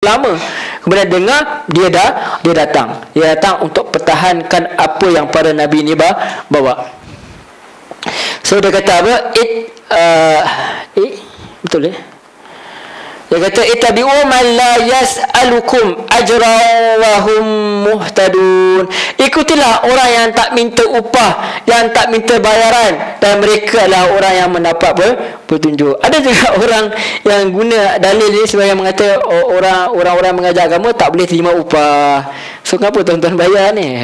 lama. Kemudian dengar dia datang untuk pertahankan apa yang para nabi ni bawa. So dia kata apa? Betul dia kata ittabi'u man la yas'alukum ajra wa hum muhtadun. Ikutilah orang yang tak minta upah, yang tak minta bayaran, dan mereka adalah orang yang mendapat petunjuk. Ada juga orang yang guna dalil ni sebagai mengata orang-orang mengajar agama tak boleh terima upah. So kenapa tuan-tuan bayar ni?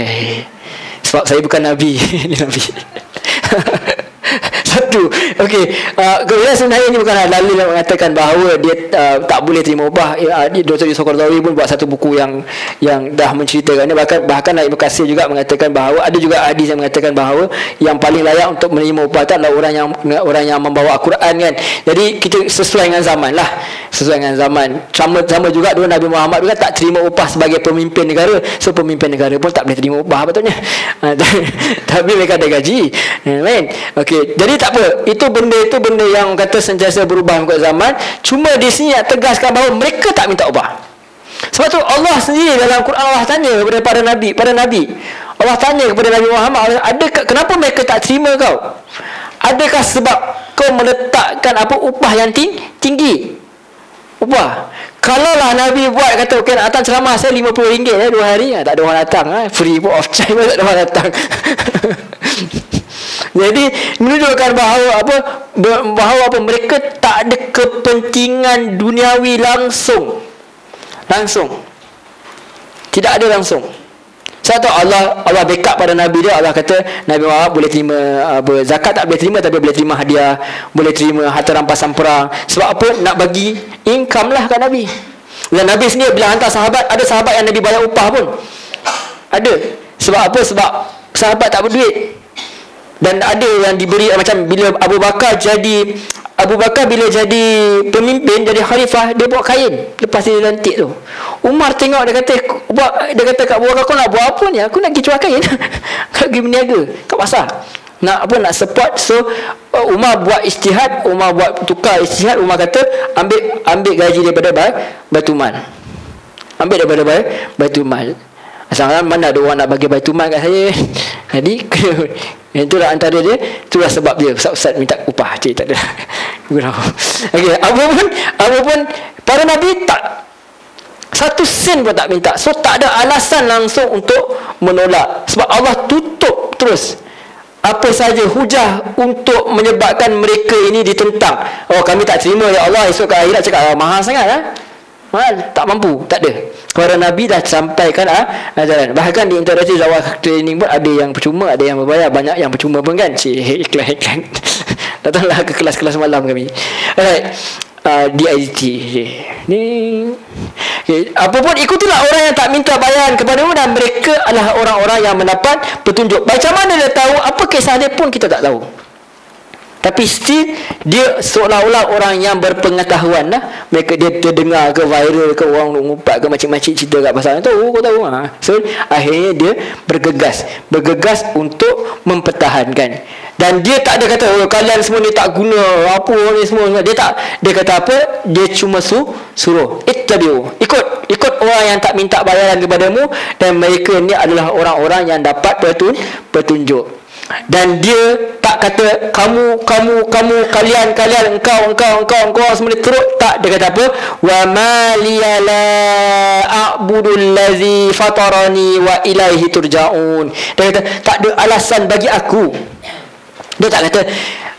Sebab saya bukan nabi. Ni nabi. Satu. Okey, kemudian sebenarnya ini bukanlah dalil yang mengatakan bahawa dia tak boleh terima upah. Dr. Yusuf Qaradawi pun buat satu buku yang dah menceritakan ini. Bahkan Ibnu Katsir juga mengatakan bahawa ada juga hadis yang mengatakan bahawa yang paling layak untuk menerima upah itu adalah orang yang membawa Al-Quran kan. Jadi kita sesuai dengan zaman lah. Sesuai dengan zaman. Sama juga dulu Nabi Muhammad juga tak terima upah sebagai pemimpin negara. So pemimpin negara pun tak boleh terima upah betulnya. Tapi mereka ada gaji. Okey, jadi tak apa. Itu benda yang kata sentiasa berubah mengikut zaman. Cuma di sini nak tegaskan bahawa mereka tak minta upah. Sebab tu Allah sendiri dalam Quran Allah tanya kepada para nabi. Allah tanya kepada Nabi Muhammad, kenapa mereka tak terima kau? Adakah sebab kau meletakkan upah yang tinggi? Upah. Kalaulah Nabi buat kata okey nak datang ceramah saya RM50 2 hari, tak ada orang datang, free pun off time tak ada orang datang. Jadi menunjukkan bahawa mereka tak ada kepentingan duniawi langsung. Tidak ada langsung. Satu Allah backup pada Nabi dia. Allah kata Nabi Muhammad boleh terima zakat tak boleh terima, tapi boleh terima hadiah, boleh terima harta rampasan perang. Sebab apa? Nak bagi income lah kat Nabi. Dan Nabi sendiri bila hantar sahabat, ada sahabat yang Nabi bayar upah pun. Ada. Sebab apa? Sebab sahabat tak berduit. Dan ada yang diberi macam bila Abu Bakar bila jadi pemimpin, jadi khalifah, dia buat kain lepas dia lantik tu. Umar tengok, dia kata kat Abu Bakar, kau nak buat apa ni? Aku nak pergi jual kain. Kau pergi berniaga kat pasar. Nak support. So Umar buat ijtihad, Umar buat tukar ijtihad. Umar kata ambil gaji daripada Baitul Mal. Ambil daripada Baitul Mal. Asalkan mana ada orang nak bagi Baitul Mal kat saya. Jadi itulah antara dia. Itulah sebab dia Ustaz minta upah. Cik tak ada. Okey, apapun para nabi tak satu sen pun tak minta. So tak ada alasan langsung untuk menolak. Sebab Allah tutup terus apa saja hujah untuk menyebabkan mereka ini ditentang. Oh, kami tak terima ya Allah, esok ke akhirat cakap mahal sangat mahal, tak mampu, tak ada. Para nabi dah sampaikan ajaran. Bahkan di interaksi zawal training pun ada yang percuma, ada yang berbayar, banyak yang percuma pun kan. Iklan. Datanglah ke kelas-kelas malam kami. Alright. DIT ni apapun ikutilah orang yang tak minta bayaran kepadamu, dan mereka adalah orang-orang yang mendapat petunjuk. Macam mana dia tahu? Apa kisah dia pun kita tak tahu. Tapi still dia seolah-olah orang yang berpengetahuan lah. Mereka dia dengar ke viral ke orang ngumpat ke macam-macam cerita kat pasal tu, kau tahu. So akhirnya dia bergegas untuk mempertahankan. Dan dia tak ada kata kalian semua ni tak guna apa ni semua. Dia kata apa? Dia cuma suruh ittabi'u, ikut orang yang tak minta bayaran kepadamu, dan mereka ni adalah orang-orang yang dapat petunjuk. Dan dia tak kata kamu, kalian, engkau semua teruk. Tak, dia kata apa? Wa ma liyala a'budul ladzi fatarani wa ilaihi turja'un. Dia kata tak ada alasan bagi aku. Dia tak kata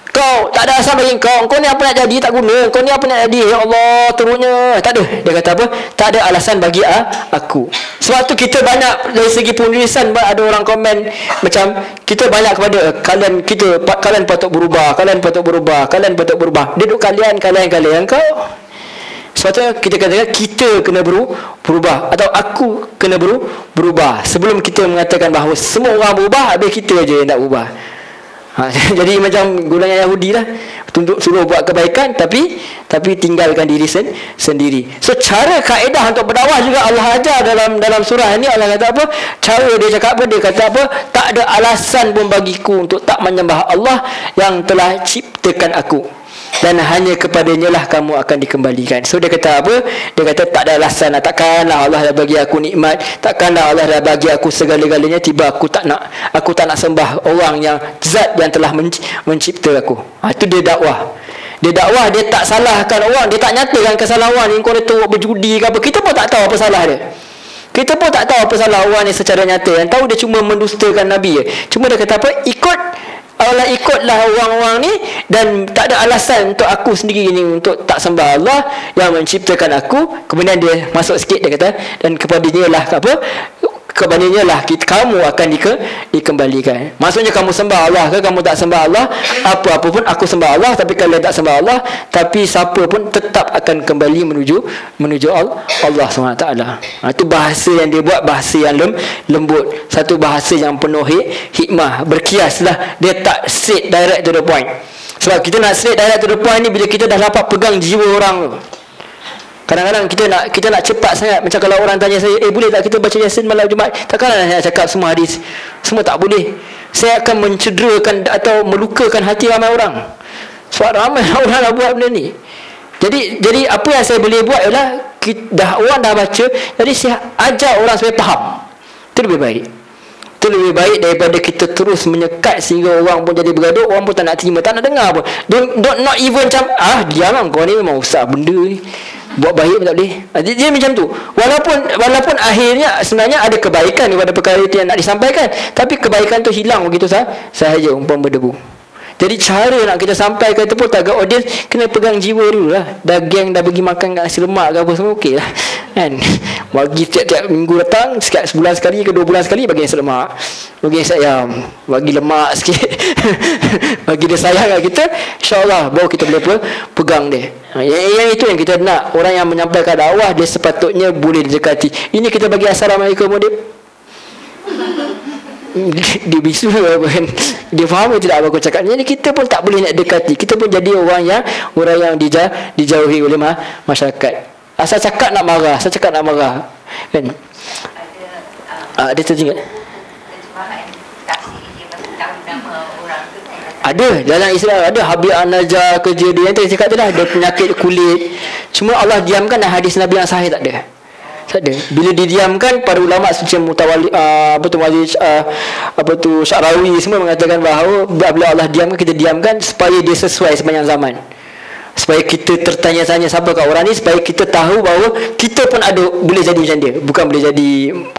kau tak ada alasan bagi kau ni apa nak jadi, tak guna, kau ni apa nak jadi, ya Allah teruknya. Tak ada. Dia kata apa? Tak ada alasan bagi aku. Sebab tu kita banyak dari segi penulisan, ada orang komen macam kita banyak kepada kalian patut berubah. Dia duk kalian kau. Sebab tu kita katakan kita kena berubah, atau aku kena berubah. Sebelum kita mengatakan bahawa semua orang berubah, habis kita je yang tak berubah. Jadi macam golongan Yahudi lah, suruh buat kebaikan tapi tinggalkan diri sendiri. So cara kaedah untuk berdakwah juga Allah ajar dalam surah ini. Allah kata apa? Cara dia cakap apa? Dia kata apa? Tak ada alasan pun bagiku untuk tak menyembah Allah yang telah ciptakan aku. dan hanya kepadanya lah kamu akan dikembalikan. So dia kata apa? Dia kata tak ada alasan lah. Takkanlah Allah dah bagi aku nikmat, takkanlah Allah dah bagi aku segala-galanya, tiba aku tak nak sembah orang yang zat yang telah mencipta aku. Itu dia dakwah. Dia dakwah, dia tak salahkan orang, dia tak nyatakan kesalahan orang ni, kau tu berjudi ke apa. Kita pun tak tahu apa salah dia. Kita pun tak tahu apa salah orang ni secara nyata. Yang tahu dia cuma mendustakan Nabi je. Cuma dia kata apa? Ikutlah orang-orang ni, dan tak ada alasan untuk aku sendiri ni untuk tak sembah Allah yang menciptakan aku. Kemudian dia masuk sikit, dia kata, dan kepadanya lah apa? Kepadanya lah kamu akan dikembalikan. Maksudnya kamu sembah Allah ke kamu tak sembah Allah, apa-apa pun aku sembah Allah, tapi kalau tak sembah Allah, tapi siapa pun tetap akan kembali menuju Allah SWT. Itu bahasa yang dia buat, bahasa yang lembut, satu bahasa yang penuh hikmah, berkiaslah. Dia tak straight direct to the point. Sebab kita nak straight direct to the point ni bila kita dah dapat pegang jiwa orang tu. Kadang-kadang kita nak cepat sangat. Macam kalau orang tanya saya, boleh tak kita baca Yasin malam Jumaat? Takkanlah saya cakap semua hadis. Semua tak boleh. Saya akan mencederakan atau melukakan hati ramai orang. Sebab ramai orang nak buat benda ni. Jadi apa yang saya boleh buat ialah orang dah baca, jadi saya ajar orang supaya faham. Itu lebih baik. Itu lebih baik daripada kita terus menyekat sehingga orang pun jadi bergaduh, orang pun tak nak terima, tak nak dengar pun. Not even macam diam lah, kau ni memang usah benda ni, buat baik pun tak boleh. Dia macam tu. Walaupun akhirnya sebenarnya ada kebaikan daripada perkara itu yang nak disampaikan, tapi kebaikan tu hilang begitu sahaja, umpama berdebu. Jadi cara nak kita sampaikan itu pun target audience kena pegang jiwa dulu lah. Dah geng dah bagi makan kat nasi lemak ke apa semua, okey lah kan. Bagi tiap-tiap minggu datang, sebulan sekali ke 2 bulan sekali bagi nasi lemak, bagi nasi ayam, bagi lemak sikit bagi dia sayang kat kita, insyaAllah baru kita boleh pegang dia. Yang itu yang kita nak. Orang yang menyampaikan dakwah, dia sepatutnya boleh didekati. Ini kita bagi Assalamualaikum dia dia bisu apa kan, dia faham ke tidak apa aku cakap. Jadi kita pun tak boleh nak dekati, kita pun jadi orang yang dijauhi oleh masyarakat. Asal cakap nak marah kan. Ada teringat ada dalam Islam, ada Habib An-Najjar, kerja dia yang tadi cakap tu lah, ada penyakit kulit. Cuma Allah diamkan, dan hadis Nabi yang sahih tak ada. Bila didiamkan, para ulama macam Mutawalli Sya'rawi semua mengatakan bahawa bila Allah diamkan, kita diamkan supaya dia sesuai sepanjang zaman, supaya kita tertanya-tanya siapa kat orang ni, supaya kita tahu bahawa kita pun ada boleh jadi macam dia, bukan boleh jadi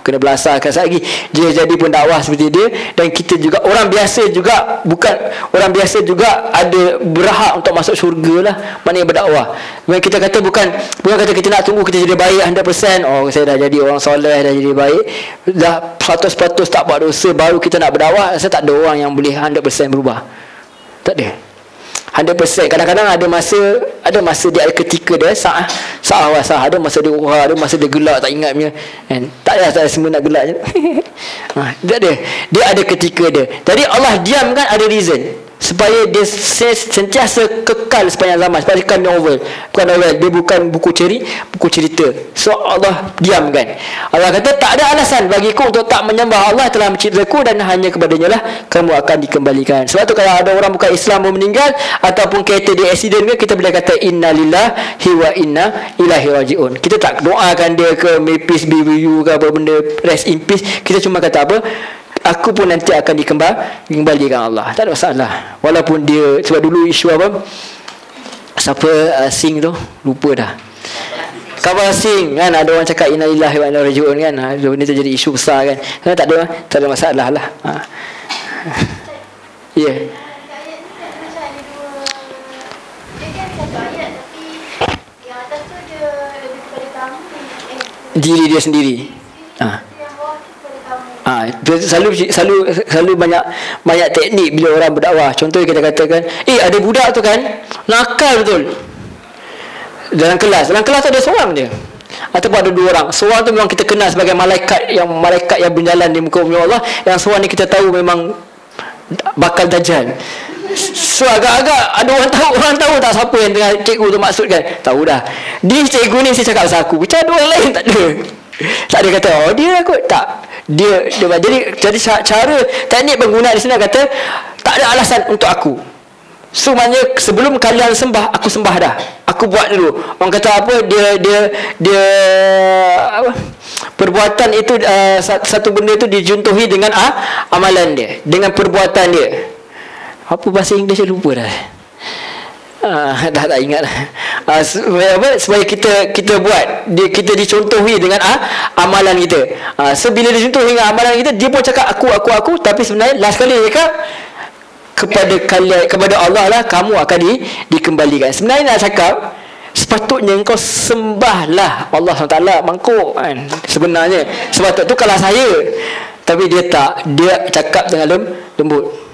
kena belasahkan lagi, dia jadi pun dakwah seperti dia. Dan kita juga orang biasa juga, bukan orang biasa juga ada berhak untuk masuk syurga lah, maknanya berdakwah. Bukan kita kata bukan kata kita nak tunggu kita jadi baik 100%. Saya dah jadi orang soleh, dah jadi baik, dah 100% tak buat dosa, baru kita nak berdakwah. Saya tak ada orang yang boleh 100% berubah, tak ada 100%. Kadang-kadang ada masa dia ada ketika dia sah, ada masa dia urah, ada masa dia gelak tak ingat punya kan. Tak ada semua nak gelak je dia ada ketika dia. Jadi Allah diam kan, ada reason supaya dia sentiasa kekal sepanjang zaman. Sebab dia bukan novel, dia bukan buku cerita. So Allah diam kan. Allah kata tak ada alasan bagiku untuk tak menyembah Allah telah menciptaku, dan hanya kepadanya lah kamu akan dikembalikan. Sebab tu kalau ada orang bukan Islam pun meninggal, ataupun kereta dia accident ke, kita boleh kata inna lillahi wa inna ilaihi raji'un. Kita tak doakan dia ke may peace be with you ke apa benda, rest in peace. Kita cuma kata apa, aku pun nanti akan dikembalikan Allah. Tak ada masalah. Walaupun dia, sebab dulu isu apa, siapa Singh tu, lupa dah, Kabal Singh kan, ada orang cakap innalillahi wa inna ilaihi raji'un kan. Benda tu jadi isu besar kan. Tak ada masalah lah. Ya. Diri dia sendiri. Selalu banyak teknik bila orang berdakwah. Contohnya kita katakan, ada budak tu kan nakal betul dalam kelas tu ada seorang dia, ataupun ada 2 orang. Seorang tu memang kita kenal sebagai malaikat yang berjalan di muka bumi Allah. Yang seorang ni kita tahu memang bakal dajjal. So agak-agak ada orang tahu tak siapa yang tengah cikgu tu maksudkan. Tahu dah. Dia cikgu ni saya cakap pasal aku. Macam ada orang lain tak ada. Tak ada kata dia kot, tak. Dia jadi cara teknik penggunaan di sini kata tak ada alasan untuk aku. So maknanya sebelum kalian sembah, aku sembah dah. Aku buat dulu. Orang kata apa, dia apa, perbuatan itu satu benda itu dijuntuhi dengan amalan dia, dengan perbuatan dia. Apa bahasa Inggeris lupa dah. Tak ingat dah. Supaya kita buat dia, kita dicontohi dengan amalan kita. So bila dicontohi dengan amalan kita, dia pun cakap aku, tapi sebenarnya last kali dia cakap kepada Allah lah kamu akan dikembalikan. Sebenarnya nak cakap, sepatutnya engkau sembahlah Allah SWT mangkuk kan. Sebenarnya sepatutnya tu kalau saya, tapi dia tak, dia cakap dengan lembut.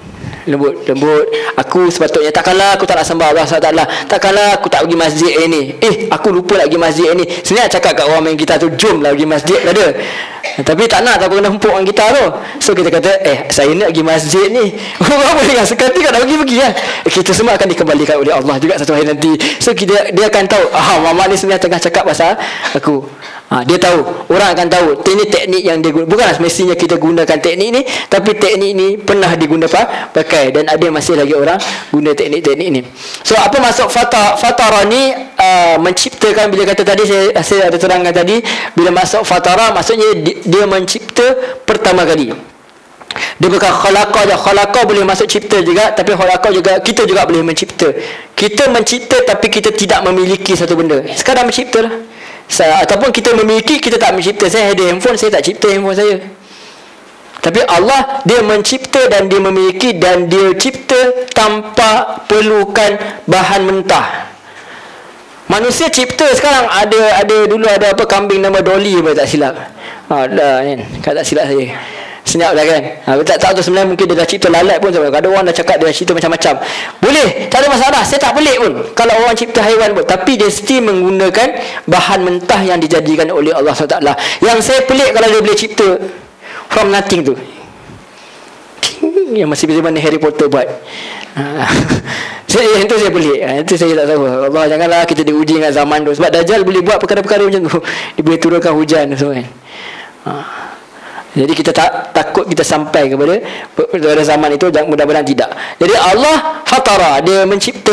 Aku sepatutnya, takkanlah aku tak nak sembah Allah SWT, takkanlah aku tak pergi masjid ni, aku lupa nak pergi masjid ni. Sebenarnya cakap kat orang main gitar tu, jom lah pergi masjid lah dia, tapi tak nak, tak kena hempuk orang gitar tu. So kita kata saya nak pergi masjid ni. Orang boleh kan sekali kan nak pergi lah. Kita semua akan dikembalikan oleh Allah juga satu hari nanti. So dia akan tahu, Muhammad ni sebenarnya tengah cakap pasal aku. Dia tahu, orang akan tahu teknik-teknik yang dia guna. Bukanlah semestinya kita gunakan teknik ni, tapi teknik ni pernah digunakan pakai, dan ada masih lagi orang guna teknik-teknik ni. So apa maksud fatara ni? Menciptakan. Bila kata tadi saya ada terangkan tadi, bila maksud fatara maksudnya dia mencipta pertama kali. Dia bukan khalaqa je. Khalaqa boleh masuk cipta juga, tapi khalaqa juga, kita juga boleh mencipta. Kita mencipta tapi kita tidak memiliki satu benda, sekadar mencipta lah. Ataupun kita memiliki, kita tak mencipta. Saya ada handphone, saya tak cipta handphone saya. Tapi Allah, dia mencipta dan dia memiliki, dan dia cipta tanpa perlukan bahan mentah. Manusia cipta sekarang ada dulu ada apa, kambing nama Dolly apa tak silap. Dah kan, kalau tak silap saya. Senyap dah kan. Tak tahu tu sebenarnya mungkin dia dah cipta lalat pun. Ada orang dah cakap dia dah cipta macam-macam. Boleh, tak ada masalah. Saya tak pelik pun kalau orang cipta haiwan pun. Tapi dia still menggunakan bahan mentah yang dijadikan oleh Allah SWT. Yang saya pelik kalau dia boleh cipta from nothing tu. Yang masih macam mana Harry Potter buat. Yang tu saya pelik. Itu saya tak tahu. Allah, janganlah kita diuji dengan zaman tu. Sebab Dajjal boleh buat perkara-perkara macam tu. Dia boleh turunkan hujan semua kan. Jadi kita takut kita sampai kepada zaman itu, mudah-mudahan tidak. Jadi Allah fatara, dia mencipta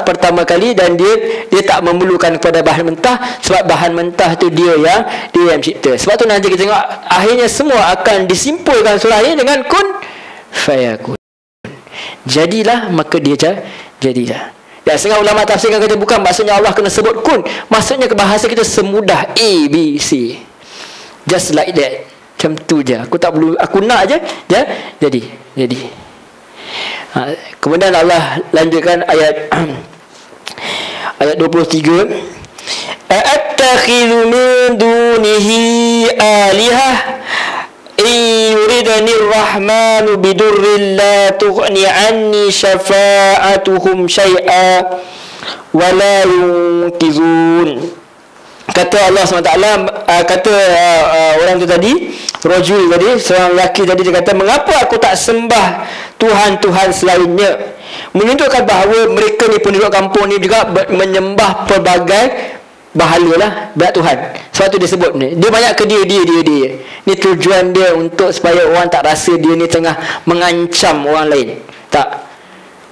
pertama kali, dan dia tak memerlukan kepada bahan mentah, sebab bahan mentah tu dia yang cipta. Sebab tu nanti kita tengok akhirnya semua akan disimpulkan surah ini dengan kun fayakun. Jadilah, maka dia jadilah. Dan setengah ulama tafsirkan kata bukan maksudnya Allah kena sebut kun, maksudnya ke bahasa kita semudah A, B, C, just like that. Macam tu je. Aku tak perlu, aku nak je jadi. Kemudian Allah lanjutkan ayat ayat 23. Attakhidhu min dunihi alihah yuridani rahmanu bidurrin la tughni anni syafa'atuhum syai'a wa la yunkizun. Kata Allah SWT, kata orang tu tadi, rajul tadi, seorang lelaki tadi, dia kata, mengapa aku tak sembah Tuhan-Tuhan selainnya? Menunjukkan bahawa mereka ni, penduduk kampung ni juga menyembah pelbagai bahala lah, banyak Tuhan. Sebab tu dia sebut ni, dia banyak ke dia. Ni tujuan dia untuk supaya orang tak rasa dia ni tengah mengancam orang lain. Tak.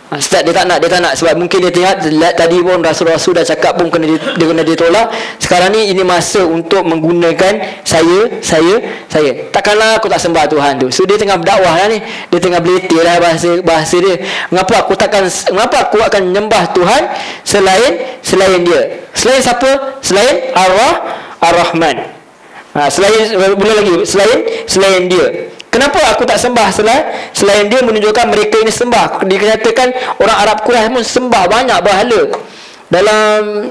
Dia tak nak. Sebab mungkin dia tengok tadi pun Rasul-Rasul dah cakap pun kena ditolak. Sekarang ni ini masa untuk menggunakan saya. Takkanlah aku tak sembah Tuhan tu. So dia tengah berdakwah lah ni. Dia tengah beletir lah bahasa dia. Mengapa aku akan menyembah Tuhan selain dia? Selain siapa? Selain Ar-Rahman. Selain dia. Kenapa aku tak sembah selain dia? Menunjukkan mereka ini sembah. Dikatakan orang Arab Quraisy pun sembah banyak berhala. Dalam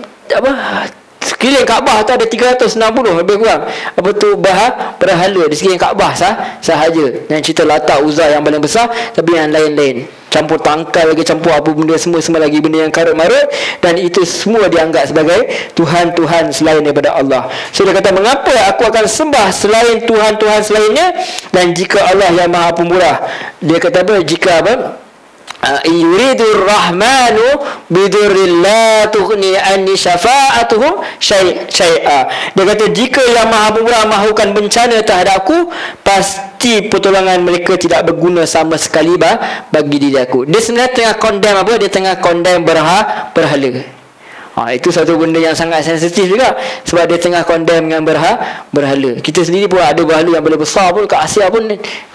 sekeliling Kaabah tu ada 360 lebih kurang berhala di sekeliling Kaabah sahaja. Yang cerita Lata, Uzza yang paling besar, tapi yang lain-lain campur tangkai lagi, campur apa benda, semua lagi benda yang karut-marut, dan itu semua dianggap sebagai Tuhan-Tuhan selain daripada Allah. So dia kata, mengapa aku akan sembah selain Tuhan-Tuhan selainnya? Dan jika Allah yang Maha Pemurah, dia kata apa? Jika yuridur rahmanu bidurril la tughni anni syafa'atuhum syai'a. Dia kata jika yang Maha Pemurah mahukan bencana terhadapku, pasti pertolongan mereka tidak berguna sama sekali bagi diri aku. Dia sebenarnya tengah condemn apa? Dia tengah condemn berhala. Itu satu benda yang sangat sensitif juga, sebab dia tengah condemn dengan berhala. Kita sendiri pun ada berhala yang boleh besar pun kat Asia pun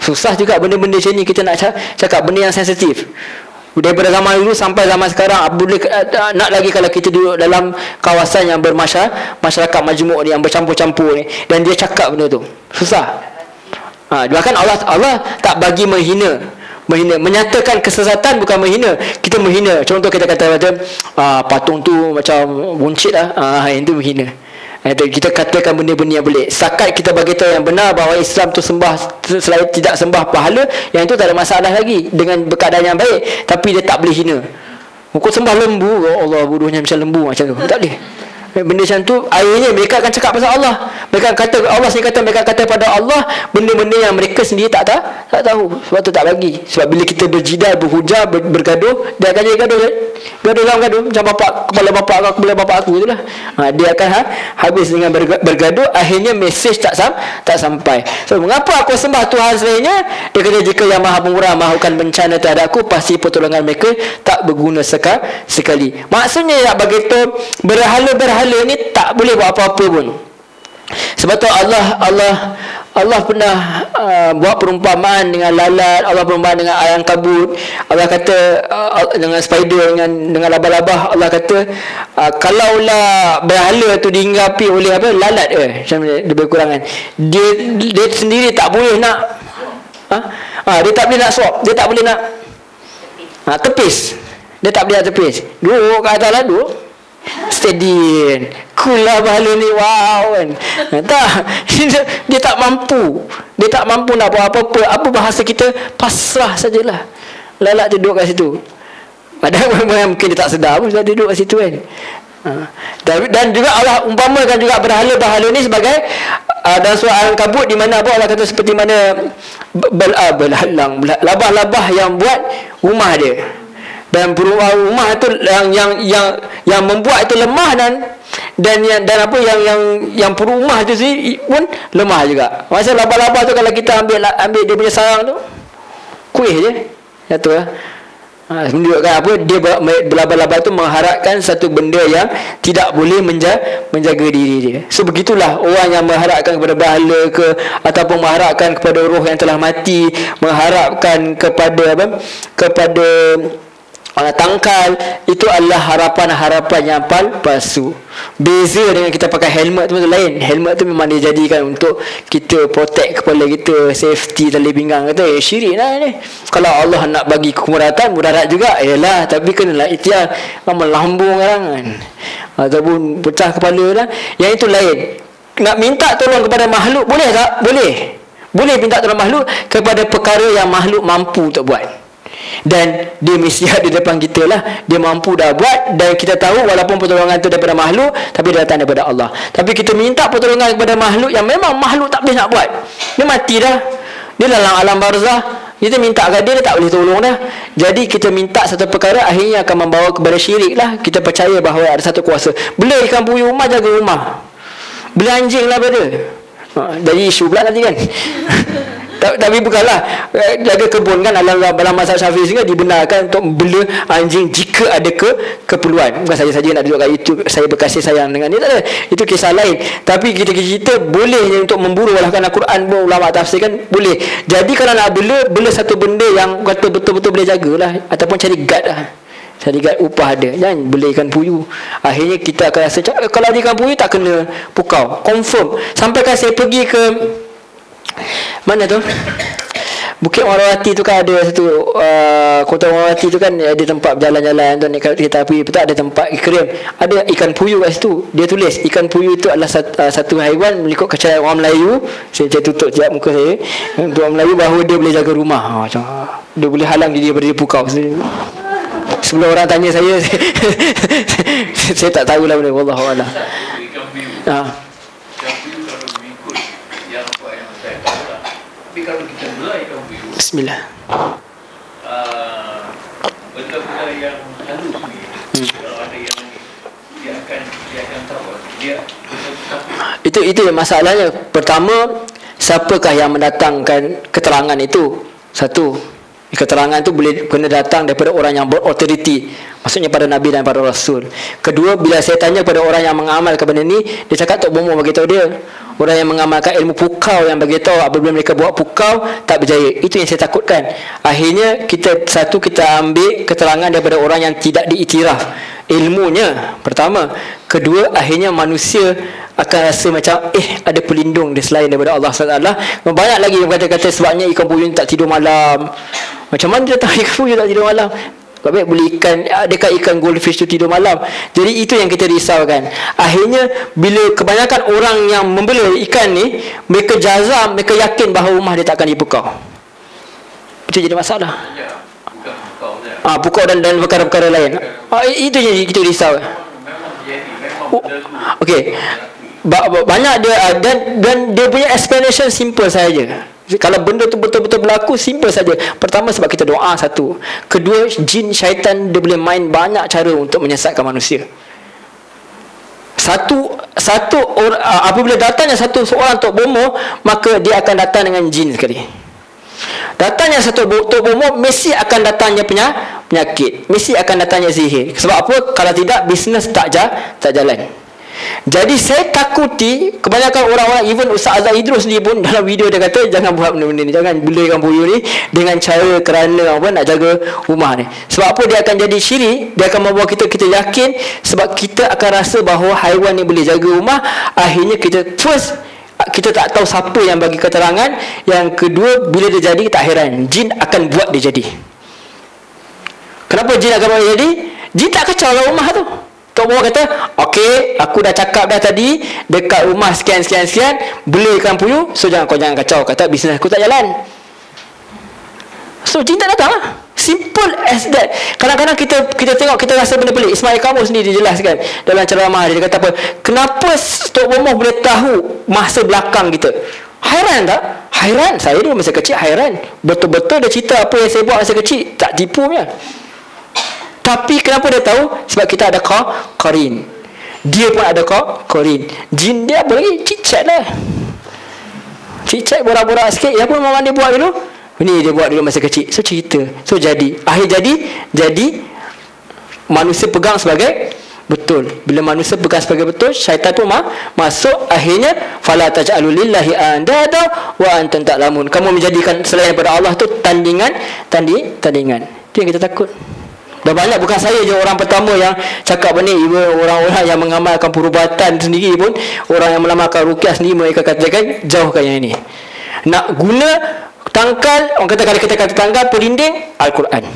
susah juga benda-benda macam ni kita nak cakap benda yang sensitif. Daripada zaman dulu sampai zaman sekarang, boleh nak lagi kalau kita duduk dalam kawasan yang masyarakat majmuk ni, yang bercampur-campur ni, dan dia cakap benda tu susah. Bahkan Allah tak bagi menghina. Menyatakan kesesatan bukan menghina. Kita menghina. Contoh kita kata macam patung tu macam buncit lah, itu menghina. Kita katakan benda-benda yang boleh. Setakat kita bagi tahu yang benar bahawa Islam tu selain tidak sembah pahala, yang itu tak ada masalah lagi dengan keadaan yang baik. Tapi dia tak boleh hina. Kau sembah lembu, Allah bodohnya macam lembu macam tu. Tak boleh. Benda macam tu, akhirnya mereka akan cakap pasal Allah. Mereka kata, Allah sendiri kata, mereka kata pada Allah benda-benda yang mereka sendiri tak tahu. Sebab tu tak bagi. Sebab bila kita berjidal, berhujah, bergaduh, dia akan jadi gaduh macam kepala bapak aku itulah. Dia akan habis dengan bergaduh. Akhirnya mesej tak sampai. So mengapa aku sembah Tuhan selainnya? Dia kata, jika yang Maha Pemurah mahukan bencana terhadap aku, pasti pertolongan mereka tak berguna sekali. Maksudnya nak bagi tu, berhala ni tak boleh buat apa-apa pun. Sebab tu Allah pernah buat perumpamaan dengan lalat, Allah perumpamaan dengan ayam kabut. Allah kata dengan spider, dengan laba-laba. Allah kata kalaulah berhala tu dihinggapi oleh lalat macam lebih kurangan, dia sendiri tak boleh nak dia tak boleh nak swap, dia tak boleh nak tepis. Dia tak boleh nak tepis. Duduk kat atas ladu, steady, cool lah bahala ni, wow kan. Tak, dia tak mampu. Dia tak mampu nak buat apa-apa. Apa bahasa kita, pasrah sajalah. Lalat duduk kat situ. Padahal mungkin dia tak sedar pun sudah duduk kat situ kan. Dan juga Allah umpamakan juga berhala-berhala ni sebagai dalam surah Al-Ankabut, di mana Allah kata seperti mana labah-labah yang buat rumah dia. Dan rumah tu yang membuat itu lemah, dan apa yang perumah tu sendiri pun lemah juga. Masa laba-laba tu kalau kita ambil dia punya sarang tu, kuih je jatuh lah. Menunjukkan apa, dia laba-laba tu mengharapkan satu benda yang tidak boleh menjaga diri dia. So begitulah orang yang mengharapkan kepada berhala ke, ataupun mengharapkan kepada roh yang telah mati, mengharapkan kepada tangkal, itu adalah harapan-harapan yang palsu. Beza dengan kita pakai helmet tu lain. Helmet tu memang dijadikan untuk kita protect kepala kita, safety tali pinggang kata, syirik lah ni. Kalau Allah nak bagi kemudaratan, mudarat juga, tapi kenalah ikhtiar, melambung orang kan, ataupun pecah kepala lah. Yang itu lain. Nak minta tolong kepada makhluk boleh tak? Boleh minta tolong makhluk kepada perkara yang makhluk mampu untuk buat. Dan dia mesti ada depan kita lah, dia mampu dah buat, dan kita tahu walaupun pertolongan tu daripada makhluk, tapi datang daripada Allah. Tapi kita minta pertolongan kepada makhluk yang memang makhluk tak boleh nak buat. Dia mati dah, dia dalam alam barzah, kita minta kat dia tak boleh tolong dah. Jadi kita minta satu perkara, akhirnya akan membawa kepada syirik lah. Kita percaya bahawa ada satu kuasa. Bela ikan puyuh rumah, jaga rumah. Bela anjing lah pada jadi isu pula nanti kan. Tapi bukanlah jaga kebun kan, dalam mazhab Syafi'i juga dibenarkan untuk bela anjing jika ada keperluan. Bukan saja nak duduk kat YouTube saya berkasih sayang dengan dia, tak ada. Itu kisah lain. Tapi kita boleh untuk memburu, walaupun Al-Quran pun ulama tafsirkan boleh. Jadi kalau nak bela satu benda yang kata betul-betul boleh jagalah, ataupun cari guard lah. Cari guard upah dia. Jangan bela ikan puyuh. Akhirnya kita akan rasa kalau ikan puyuh tak kena pukau. Confirm. Sampai kan saya pergi ke mana tu? Bukit Warawati tu kan ada satu Kota Warawati tu kan ada tempat berjalan-jalan tu, naik kereta api, betul ada tempat ikram, ada ikan puyuh kat situ. Dia tulis ikan puyuh itu adalah satu haiwan mengikut kepercayaan orang Melayu. Saya tutup sekejap muka saya. Untuk orang Melayu bahawa dia boleh jaga rumah. Macam dia boleh halang diri daripada pukau. Sebelum orang tanya saya saya tak tahulah benda, wallahu a'lam. Kalau kita mulai ikan puyuh, Bismillah. benda-benda yang halus ni, kalau ada yang dia akan tahu dia itu masalahnya. Pertama, siapakah yang mendatangkan keterangan itu? Satu, keterangan itu boleh kena datang daripada orang yang berautoriti, maksudnya pada Nabi dan para Rasul. Kedua, bila saya tanya pada orang yang mengamalkan benda ni, dia cakap Tok Bomo beritahu dia, orang yang mengamalkan ilmu pukau yang beritahu apabila mereka buat pukau tak berjaya. Itu yang saya takutkan. Akhirnya kita ambil keterangan daripada orang yang tidak diiktiraf ilmunya, pertama. Kedua, akhirnya manusia akan rasa macam ada pelindung dia selain daripada Allah SWT. Banyak lagi yang kata-kata sebabnya ikan puyuh tak tidur malam. Macam mana dia tahu ikan puyuh tak tidur malam? Baik, boleh adakah ikan goldfish tu tidur malam? Jadi itu yang kita risaukan. Akhirnya bila kebanyakan orang yang membela ikan ni, mereka jazam, mereka yakin bahawa rumah dia takkan dipukau. Itu jadi masalah. Pukau dan perkara-perkara lain. Itu yang kita risau. Okey. Banyak dia dan dia punya explanation simple saja. Kalau benda tu betul-betul berlaku, simple saja. Pertama, sebab kita doa, satu. Kedua, jin syaitan dia boleh main banyak cara untuk menyesatkan manusia. Apabila datangnya seorang Tok Bomo, maka dia akan datang dengan jin sekali. Datangnya satu Tok Bomo, mesti akan datangnya penyakit, mesti akan datangnya sihir. Sebab apa? Kalau tidak, bisnes tak jalan. Jadi saya takuti kebanyakan orang-orang, even Ustaz Azhar Idrus ni pun dalam video dia kata jangan buat benda-benda ni, jangan bela ikan puyuh ni dengan cara kerana nak jaga rumah ni. Sebab apa? Dia akan jadi syirik, dia akan membawa kita yakin, sebab kita akan rasa bahawa haiwan ni boleh jaga rumah. Akhirnya kita tak tahu siapa yang bagi keterangan. Yang kedua, bila dia jadi, tak heran jin akan buat dia jadi. Kenapa jin akan buat dia jadi? Jin tak kacau lah rumah tu. Tok Bomo kata, okey, aku dah cakap dah tadi, dekat rumah sekian, beli ikan puyuh, so kau jangan kacau. Kata bisnes aku tak jalan. So jin tak datang lah. Simple as that. Kadang-kadang kita tengok, kita rasa benda pelik. Ismail Kamus sendiri jelaskan dalam ceramah dia kata apa? Kenapa Tok Bomo boleh tahu masa belakang kita? Hairan tak? Hairan. Saya dulu masa kecil hairan. Betul-betul dia cerita apa yang saya buat masa kecil. Tak tipu punya. Tapi kenapa dia tahu? Sebab kita ada qarin. Dia pun ada qarin. Jin dia boleh cicak lah. Cicak borak-borak sikit. Apa Mama dia buat dulu? Ini dia buat dulu masa kecil. So cerita. So jadi manusia pegang sebagai betul. Bila manusia pegang sebagai betul, syaitan pun masuk. Akhirnya fala taj'alu lillahi andada wa antum ta'lamun. Kamu menjadikan selain daripada Allah tu tandingan. Itu yang kita takut. Dah banyak, bukan saya je orang pertama yang cakap benda ni. Orang-orang yang mengamalkan perubatan sendiri pun, orang yang mengamalkan ruqyah sendiri, mereka katakan jauhkan yang ini. Nak guna tangkal, orang kata kalau kita kata tangkal pelinding, Al-Quran,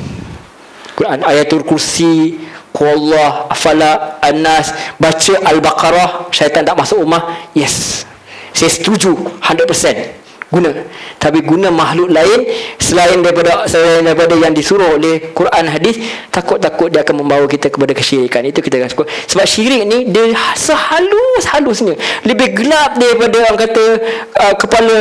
ayatul kursi, Qulullah, Falaq, An-Nas, baca Al-Baqarah, syaitan tak masuk rumah. Yes, saya setuju 100% guna. Tapi guna makhluk lain selain daripada yang disuruh oleh Quran hadis, takut dia akan membawa kita kepada kesyirikan. Itu kita akan takut. Sebab syirik ni dia sehalus-halusnya, lebih gelap daripada orang kata kepala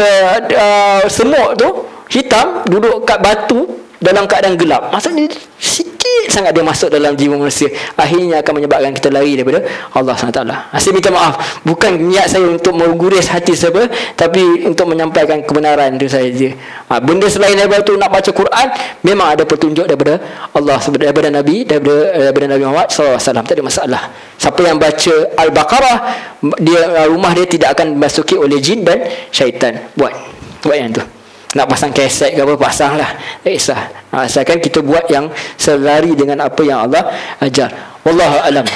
semut tu hitam duduk kat batu dalam keadaan gelap. Maksudnya sikit sangat dia masuk dalam jiwa manusia. Akhirnya akan menyebabkan kita lari daripada Allah SWT. Saya minta maaf, bukan niat saya untuk mengguris hati siapa, tapi untuk menyampaikan kebenaran itu saja. Benda selain daripada itu, nak baca Quran, memang ada petunjuk daripada Allah, daripada Nabi, daripada Nabi Muhammad SAW. Tak ada masalah. Siapa yang baca Al-Baqarah, rumah dia tidak akan dimasuki oleh jin dan syaitan. Buat yang tu. Nak pasang keset ke apa, pasang lah, tak kisah. Asalkan kita buat yang selari dengan apa yang Allah ajar. Wallahu alam.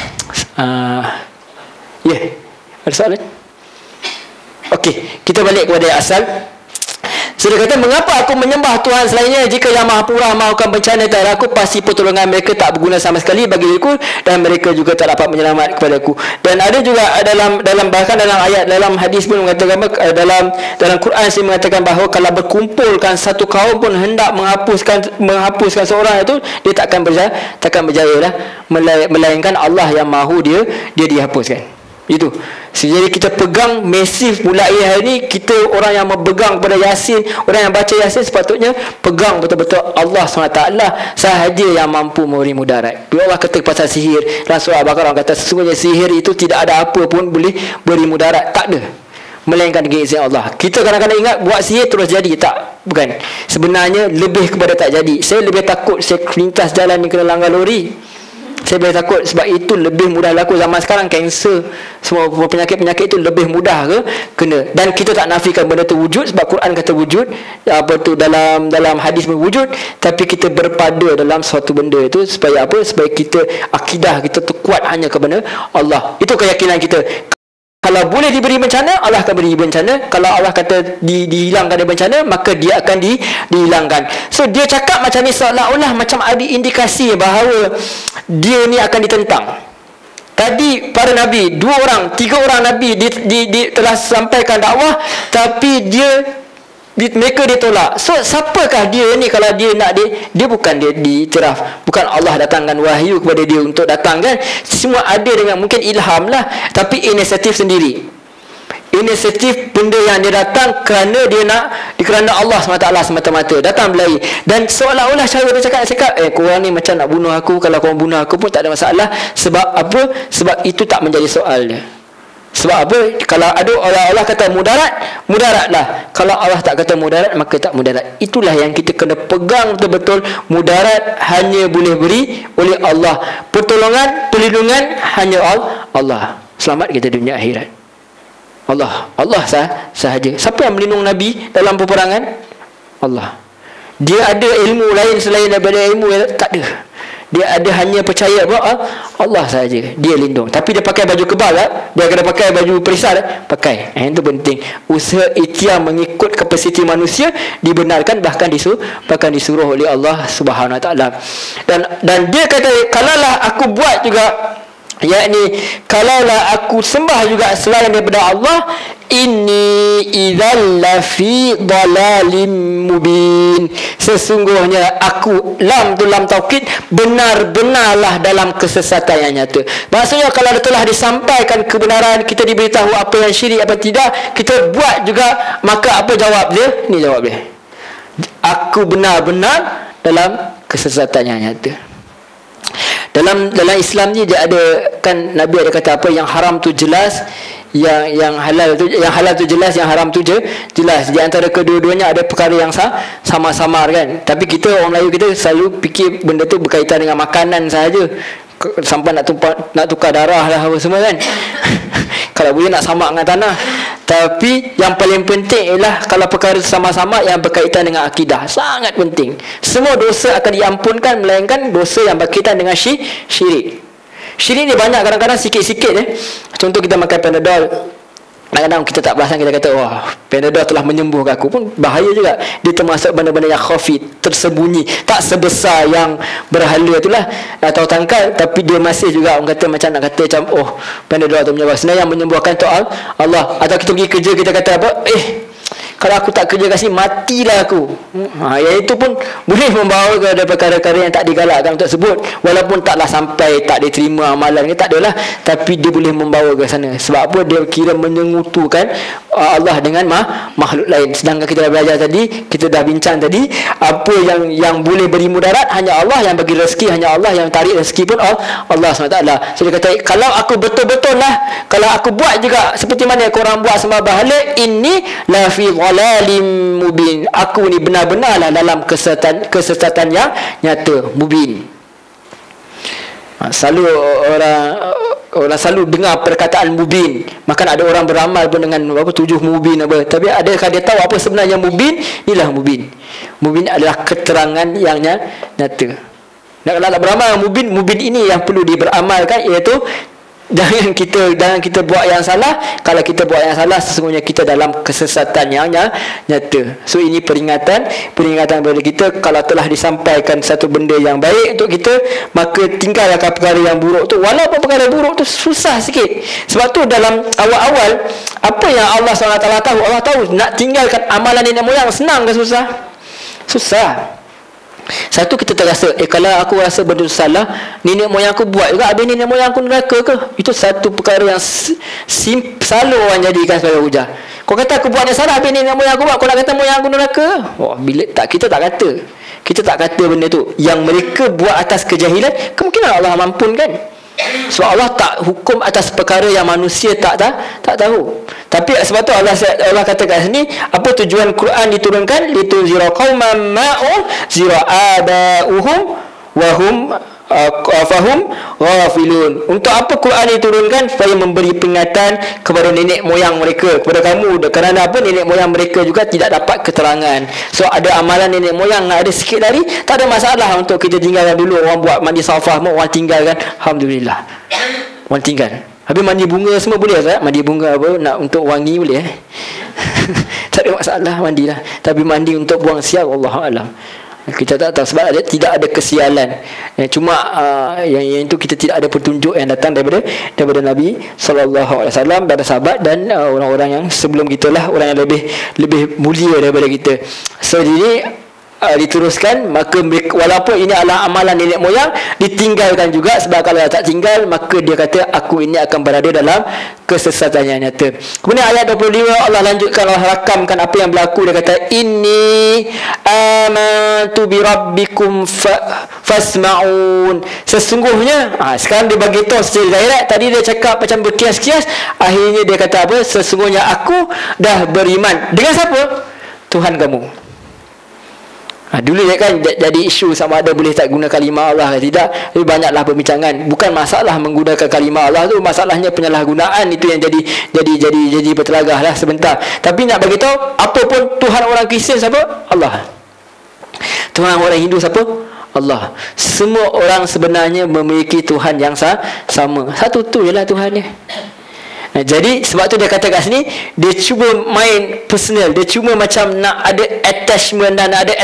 Ada soalan? Okey, kita balik kepada asal. So dia kata, mengapa aku menyembah Tuhan selainnya jika yang Maha Purah mahukan bencana terhadap aku, pasti pertolongan mereka tak berguna sama sekali bagi diriku, dan mereka juga tak dapat menyelamat kepada aku. Dan ada juga bahkan dalam ayat, dalam hadis pun mengatakan, dalam Quran sih mengatakan bahawa kalau berkumpulkan satu kaum pun hendak menghapuskan seorang itu, dia takkan berjaya lah, melainkan Allah yang mahu dia dihapuskan. Itu. Jadi kita pegang masif mulai hari ni, kita orang yang memegang kepada Yasin, orang yang baca Yasin sepatutnya pegang betul-betul Allah SWT sahaja yang mampu memberi mudarat. Bila Allah kata pasal sihir, dalam surah Al-Baqarah kata sesungguhnya sihir itu tidak ada apa pun boleh beri mudarat. Tak ada. melainkan dengan izin Allah. Kita kadang-kadang ingat buat sihir terus jadi. Tak, bukan. Sebenarnya lebih kepada tak jadi. Saya lebih takut saya lintas jalan ni kena langgar lori. Saya lebih takut sebab itu lebih mudah laku. Zaman sekarang kanser, semua penyakit-penyakit itu lebih mudah ke kena. Dan kita tak nafikan benda tu wujud sebab Quran kata wujud, apa tu dalam hadis wujud, tapi kita berpada dalam suatu benda itu supaya apa? Supaya kita akidah kita tu kuat hanya kepada Allah. Itu keyakinan kita. Kalau boleh diberi bencana, Allah akan beri bencana. Kalau Allah kata dihilangkan dari bencana, maka dia akan dihilangkan. So dia cakap macam ni seolah-olah macam ada indikasi bahawa dia ni akan ditentang. Tadi para Nabi, 2 orang, 3 orang Nabi telah sampaikan dakwah, tapi mereka ditolak. So siapakah dia ni kalau dia nak dia bukan dia diiktiraf, bukan Allah datangkan wahyu kepada dia untuk datang kan. Semua ada dengan mungkin ilham lah, tapi inisiatif sendiri. Inisiatif benda yang dia datang kerana dia nak, kerana Allah SWT semata-mata datang berlari. Dan seolah-olah cara dia cakap korang ni macam nak bunuh aku, kalau korang bunuh aku pun tak ada masalah. Sebab apa? Sebab itu tak menjadi soal dia. Sebab apa? Kalau ada Allah kata mudaratlah. Kalau Allah tak kata mudarat, maka tak mudarat. Itulah yang kita kena pegang betul-betul. Mudarat hanya boleh beri oleh Allah. Pertolongan, perlindungan hanya Allah. Selamat kita dunia akhirat. Allah sahaja. Siapa yang melindung Nabi dalam peperangan? Allah. Dia ada ilmu lain selain daripada ilmu? Tak ada. Dia ada hanya percaya bahawa Allah sahaja dia lindung. Tapi dia pakai baju kebal tak? Dia kena pakai baju perisai tak? Pakai. Itu penting. Usaha ikhtiar mengikut kapasiti manusia dibenarkan, bahkan disuruh oleh Allah Subhanahu Wa Taala. Dan dia kata, kalaulah aku buat juga, yakni kalaulah aku sembah juga selain daripada Allah, inni idzal lafi dalalim mubin, sesungguhnya aku, lam tu lam taukid, benar-benarlah dalam kesesatan yang nyata. Maksudnya kalau telah disampaikan kebenaran, kita diberitahu apa yang syirik apa tidak, kita buat juga, maka apa jawab dia? Ni jawab dia, aku benar-benar dalam kesesatan yang nyata. Dalam Islam ni dia ada, kan Nabi ada kata apa, yang haram tu jelas, yang halal tu jelas, yang haram tu jelas. Di antara kedua-duanya ada perkara yang sama-samar kan. Tapi kita orang Melayu kita selalu fikir benda tu berkaitan dengan makanan sahaja. Sampai nak tukar darah lah apa semua kan. Kalau boleh nak samak dengan tanah. Tapi yang paling penting ialah kalau perkara sama-sama yang berkaitan dengan akidah, sangat penting. Semua dosa akan diampunkan melainkan dosa yang berkaitan dengan syirik. Syirik ni banyak, kadang-kadang sikit-sikit Contoh kita makan Panadol, kadang-kadang kita tak perasan, kita kata wah, Panadol telah menyembuhkan aku, pun bahaya juga. Dia termasuk benda-benda yang khafi, tersembunyi, tak sebesar yang berhala itulah atau tangkal, tapi dia masih juga orang kata macam nak kata macam oh, Panadol tu menyembuhkan. Sebenarnya yang menyembuhkan tu Allah. Atau kita pergi kerja, kita kata apa, kalau aku tak kerja kat sini, matilah aku. Yang itu pun boleh membawa kepada perkara-perkara yang tak digalakkan untuk sebut. Walaupun taklah sampai tak diterima amalan ni, tak adalah. Tapi dia boleh membawa ke sana. Sebab apa? Dia kira menyengutukan Allah dengan makhluk lain. Sedangkan kita dah belajar tadi, kita dah bincang tadi, apa yang boleh beri mudarat hanya Allah, yang bagi rezeki hanya Allah, yang tarik rezeki pun Allah SWT. So dia kata, kalau aku betul-betul lah, kalau aku buat juga seperti mana korang buat sembah berhala, ini la fi dalalim mubin, aku ni benar-benarlah dalam kesesatan yang nyata, mubin. Selalu orang selalu dengar perkataan mubin, bahkan ada orang beramal pun dengan 7 mubin apa. Tapi adakah dia tahu apa sebenarnya mubin? Inilah mubin. Mubin adalah keterangan yang nyata. Nak beramal mubin ini yang perlu diberamalkan, iaitu jangan kita buat yang salah. Kalau kita buat yang salah, sesungguhnya kita dalam kesesatan yang nyata. So ini peringatan kepada kita. Kalau telah disampaikan satu benda yang baik untuk kita, maka tinggalkan perkara yang buruk tu. Walaupun perkara buruk tu susah sikit. Sebab tu dalam awal-awal, apa yang Allah SWT tahu, Allah tahu nak tinggalkan amalan nenek moyang senang ke susah? Susah. Satu, kita terasa kalau aku rasa benda salah, nenek moyang aku buat juga, habis nenek moyang aku neraka ke? Itu satu perkara yang selalu orang jadikan sebagai hujah. Kau kata aku buat yang salah, habis nenek moyang aku buat, kau nak kata moyang aku neraka? Kita tak kata benda tu. Yang mereka buat atas kejahilan, kemungkinan Allah mampunkan. Sebab Allah tak hukum atas perkara yang manusia tak tahu. Tapi sebab tu Allah kata kat sini, apa tujuan Quran diturunkan? Litunzira qauman ma'u zira aba'uhum wa hum fahum ghafilun. Untuk apa Quran diturunkan? Supaya memberi peringatan kepada nenek moyang mereka, kepada kamu, kerana apa? Nenek moyang mereka juga tidak dapat keterangan. So ada amalan nenek moyang ada sikit hari, tak ada masalah untuk kita tinggalkan dulu. Orang buat mandi safah, orang tinggalkan, alhamdulillah, orang tinggal. Habis mandi bunga semua boleh tak? Mandi bunga apa nak untuk wangi boleh tak ada masalah, mandilah. Tapi mandi untuk buang sial, Allah alam, kita tak tahu, sebab tidak ada kesialan. Cuma yang itu kita tidak ada petunjuk yang datang daripada Nabi SAW, daripada sahabat dan orang-orang yang sebelum kita lah, orang yang lebih mulia daripada kita. So jadi diteruskan, maka mereka, walaupun ini adalah amalan nenek moyang, ditinggalkan juga. Sebab kalau tak tinggal, maka dia kata aku ini akan berada dalam kesesatan yang nyata. Kemudian ayat 25 Allah lanjutkan, Allah rakamkan apa yang berlaku. Dia kata inni amantu bi rabbikum fasma'un. Sesungguhnya sekarang dia bagi tahu secara direct. Tadi dia cakap macam berkias-kias, akhirnya dia kata apa? Sesungguhnya aku dah beriman. Dengan siapa? Tuhan kamu. Dulu dia kan jadi isu sama ada boleh tak guna kalimah Allah atau tidak. Tapi banyaklah perbincangan. Bukan masalah menggunakan kalimah Allah tu, masalahnya penyalahgunaan itu yang jadi bertelagah lah sebentar. Tapi nak bagi tahu, apa pun Tuhan orang Kristian siapa? Allah. Tuhan orang Hindu siapa? Allah. Semua orang sebenarnya memiliki Tuhan yang sama. Satu tu je lah Tuhannya. Jadi sebab tu dia kata kat sini, dia cuba main personal, dia cuma macam nak ada attachment dan nak ada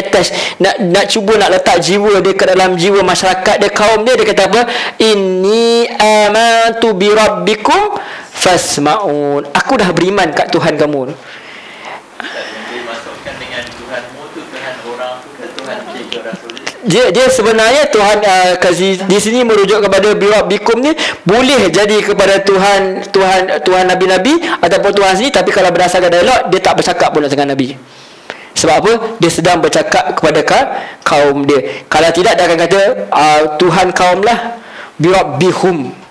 nak cuba nak letak jiwa dia ke dalam jiwa masyarakat dia, kaum dia. Dia kata apa? Inni amantu bi rabbikum fasma'un. Aku dah beriman kat Tuhan kamu. Dimasukkan dengan Tuhanmu tu, Tuhan orang tu ke Tuhan tiga rasul? Dia sebenarnya Tuhan di sini merujuk kepada birabbikum ni, boleh jadi kepada Tuhan nabi-nabi ataupun Tuhan sendiri. Tapi kalau berdasarkan dialog, dia tak bercakap pun dengan Nabi. Sebab apa? Dia sedang bercakap kepada kaum dia. Kalau tidak, dia akan kata Tuhan kaum lah, birabbihum.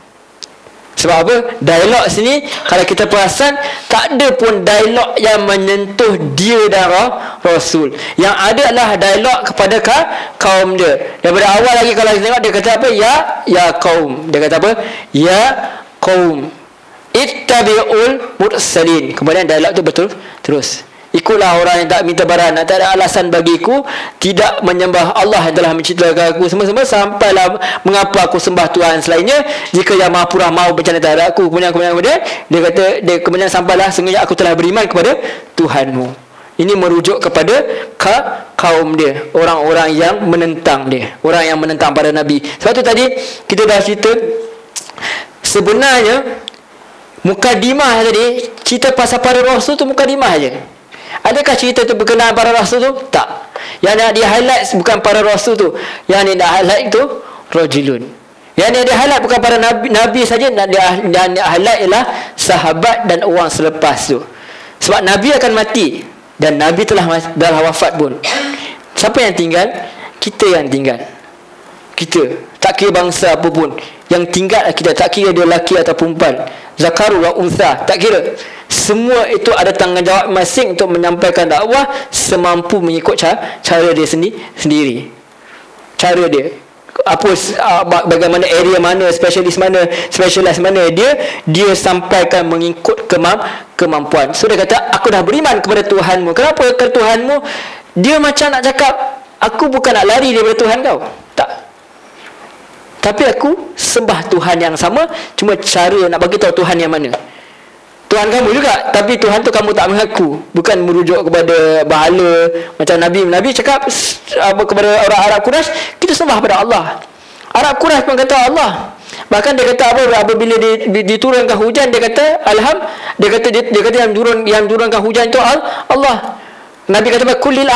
Sebab apa? Dialog sini kalau kita perasan, tak ada pun dialog yang menyentuh dia dan Rasul. Yang ada adalah dialog kepada kaum dia. Daripada awal lagi kalau kita tengok, dia kata apa? Ya kaum. Dia kata apa? Ya kaum, ittabi'ul mursalin. Kemudian dialog tu betul terus. Ikutlah orang yang tak minta barang. Tak ada alasan bagiku tidak menyembah Allah yang telah menciptakan aku semua-semua, sampailah mengapa aku sembah Tuhan selainnya, jika yang Maha Purah mahu bencana terhadap aku. Kemudian dia kata, kemudian sampailah sesungguhnya aku telah beriman kepada Tuhanmu. Ini merujuk kepada kaum dia, orang-orang yang menentang dia, orang yang menentang para Nabi. Sebab tu tadi kita dah cerita, sebenarnya mukadimah tadi, cerita pasal para Rasul tu mukadimah je. Adakah cerita tu berkenaan para Rasul tu? Tak. Yang nak di-highlight bukan para Rasul tu. Yang nak highlight tu rajulun. Yang nak di-highlight bukan para Nabi saja, yang di-highlight ialah sahabat dan orang selepas tu. Sebab Nabi akan mati dan Nabi telah wafat pun. Siapa yang tinggal? Kita yang tinggal. Kita. Tak kira bangsa apa pun. Yang tinggal kita, tak kira dia lelaki atau perempuan, zakarul wa untha, tak kira. Semua itu ada tanggungjawab masing untuk menyampaikan dakwah semampu mengikut cara dia sendiri. Cara dia. Bagaimana area mana, spesialis mana dia sampaikan mengikut kemampuan. So dia kata, aku dah beriman kepada Tuhanmu. Kenapa ke Tuhanmu? Dia macam nak cakap, aku bukan nak lari daripada Tuhan kau. Tak. Tapi aku sembah Tuhan yang sama, cuma cara nak bagi tahu Tuhan yang mana. Tuhan kamu juga, tapi Tuhan tu kamu tak mengaku. Bukan merujuk kepada bahala macam Nabi cakap kepada orang Arab Quraisy, kita sembah pada Allah. Arab Quraisy pun kata Allah. Bahkan dia kata apabila diturunkan hujan, dia kata dia kata yang turunkan hujan itu Allah. Nabi kata kulil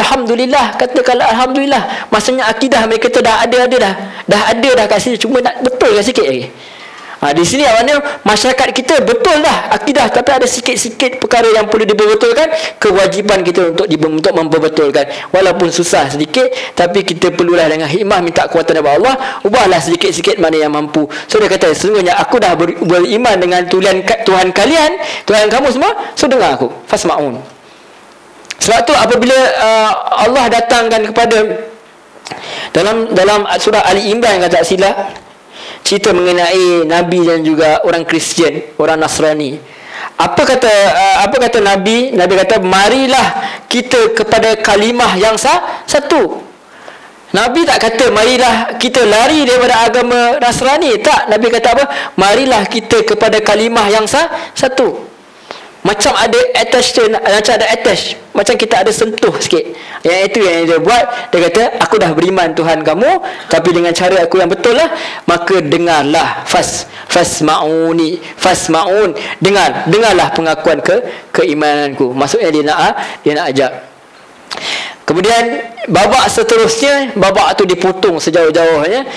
alhamdulillah, katakanlah alhamdulillah. Maksudnya akidah mereka tu dah ada kat sini, cuma nak betulkan sikit lagi. Di sini awalnya masyarakat kita betul dah akidah, tapi ada sikit-sikit perkara yang perlu diperbetulkan. Kewajipan kita untuk memperbetulkan, walaupun susah sedikit, tapi kita perlulah dengan hikmah minta kuatan daripada Allah, ubahlah sedikit-sikit mana yang mampu. So dia kata, sesungguhnya aku dah beriman dengan Tuhan kalian, Tuhan kamu semua, so dengar aku, fasma'un. Sebab tu apabila Allah datangkan kepada dalam surah Ali Imran, kata tak silap, cerita mengenai Nabi dan juga orang Kristian, orang Nasrani. Apa kata Nabi? Nabi kata, marilah kita kepada kalimah yang satu. Nabi tak kata marilah kita lari daripada agama Nasrani. Tak, Nabi kata apa? Marilah kita kepada kalimah yang satu. Macam ada attach tu, macam ada attach, macam kita ada sentuh sikit. Yang itu yang dia buat. Dia kata, aku dah beriman Tuhan kamu, tapi dengan cara aku yang betul lah. Maka dengarlah, fasma'un, dengarlah pengakuan keimananku. Maksudnya dia nak ajak. Kemudian babak seterusnya, babak tu dipotong sejauh-jauhnya.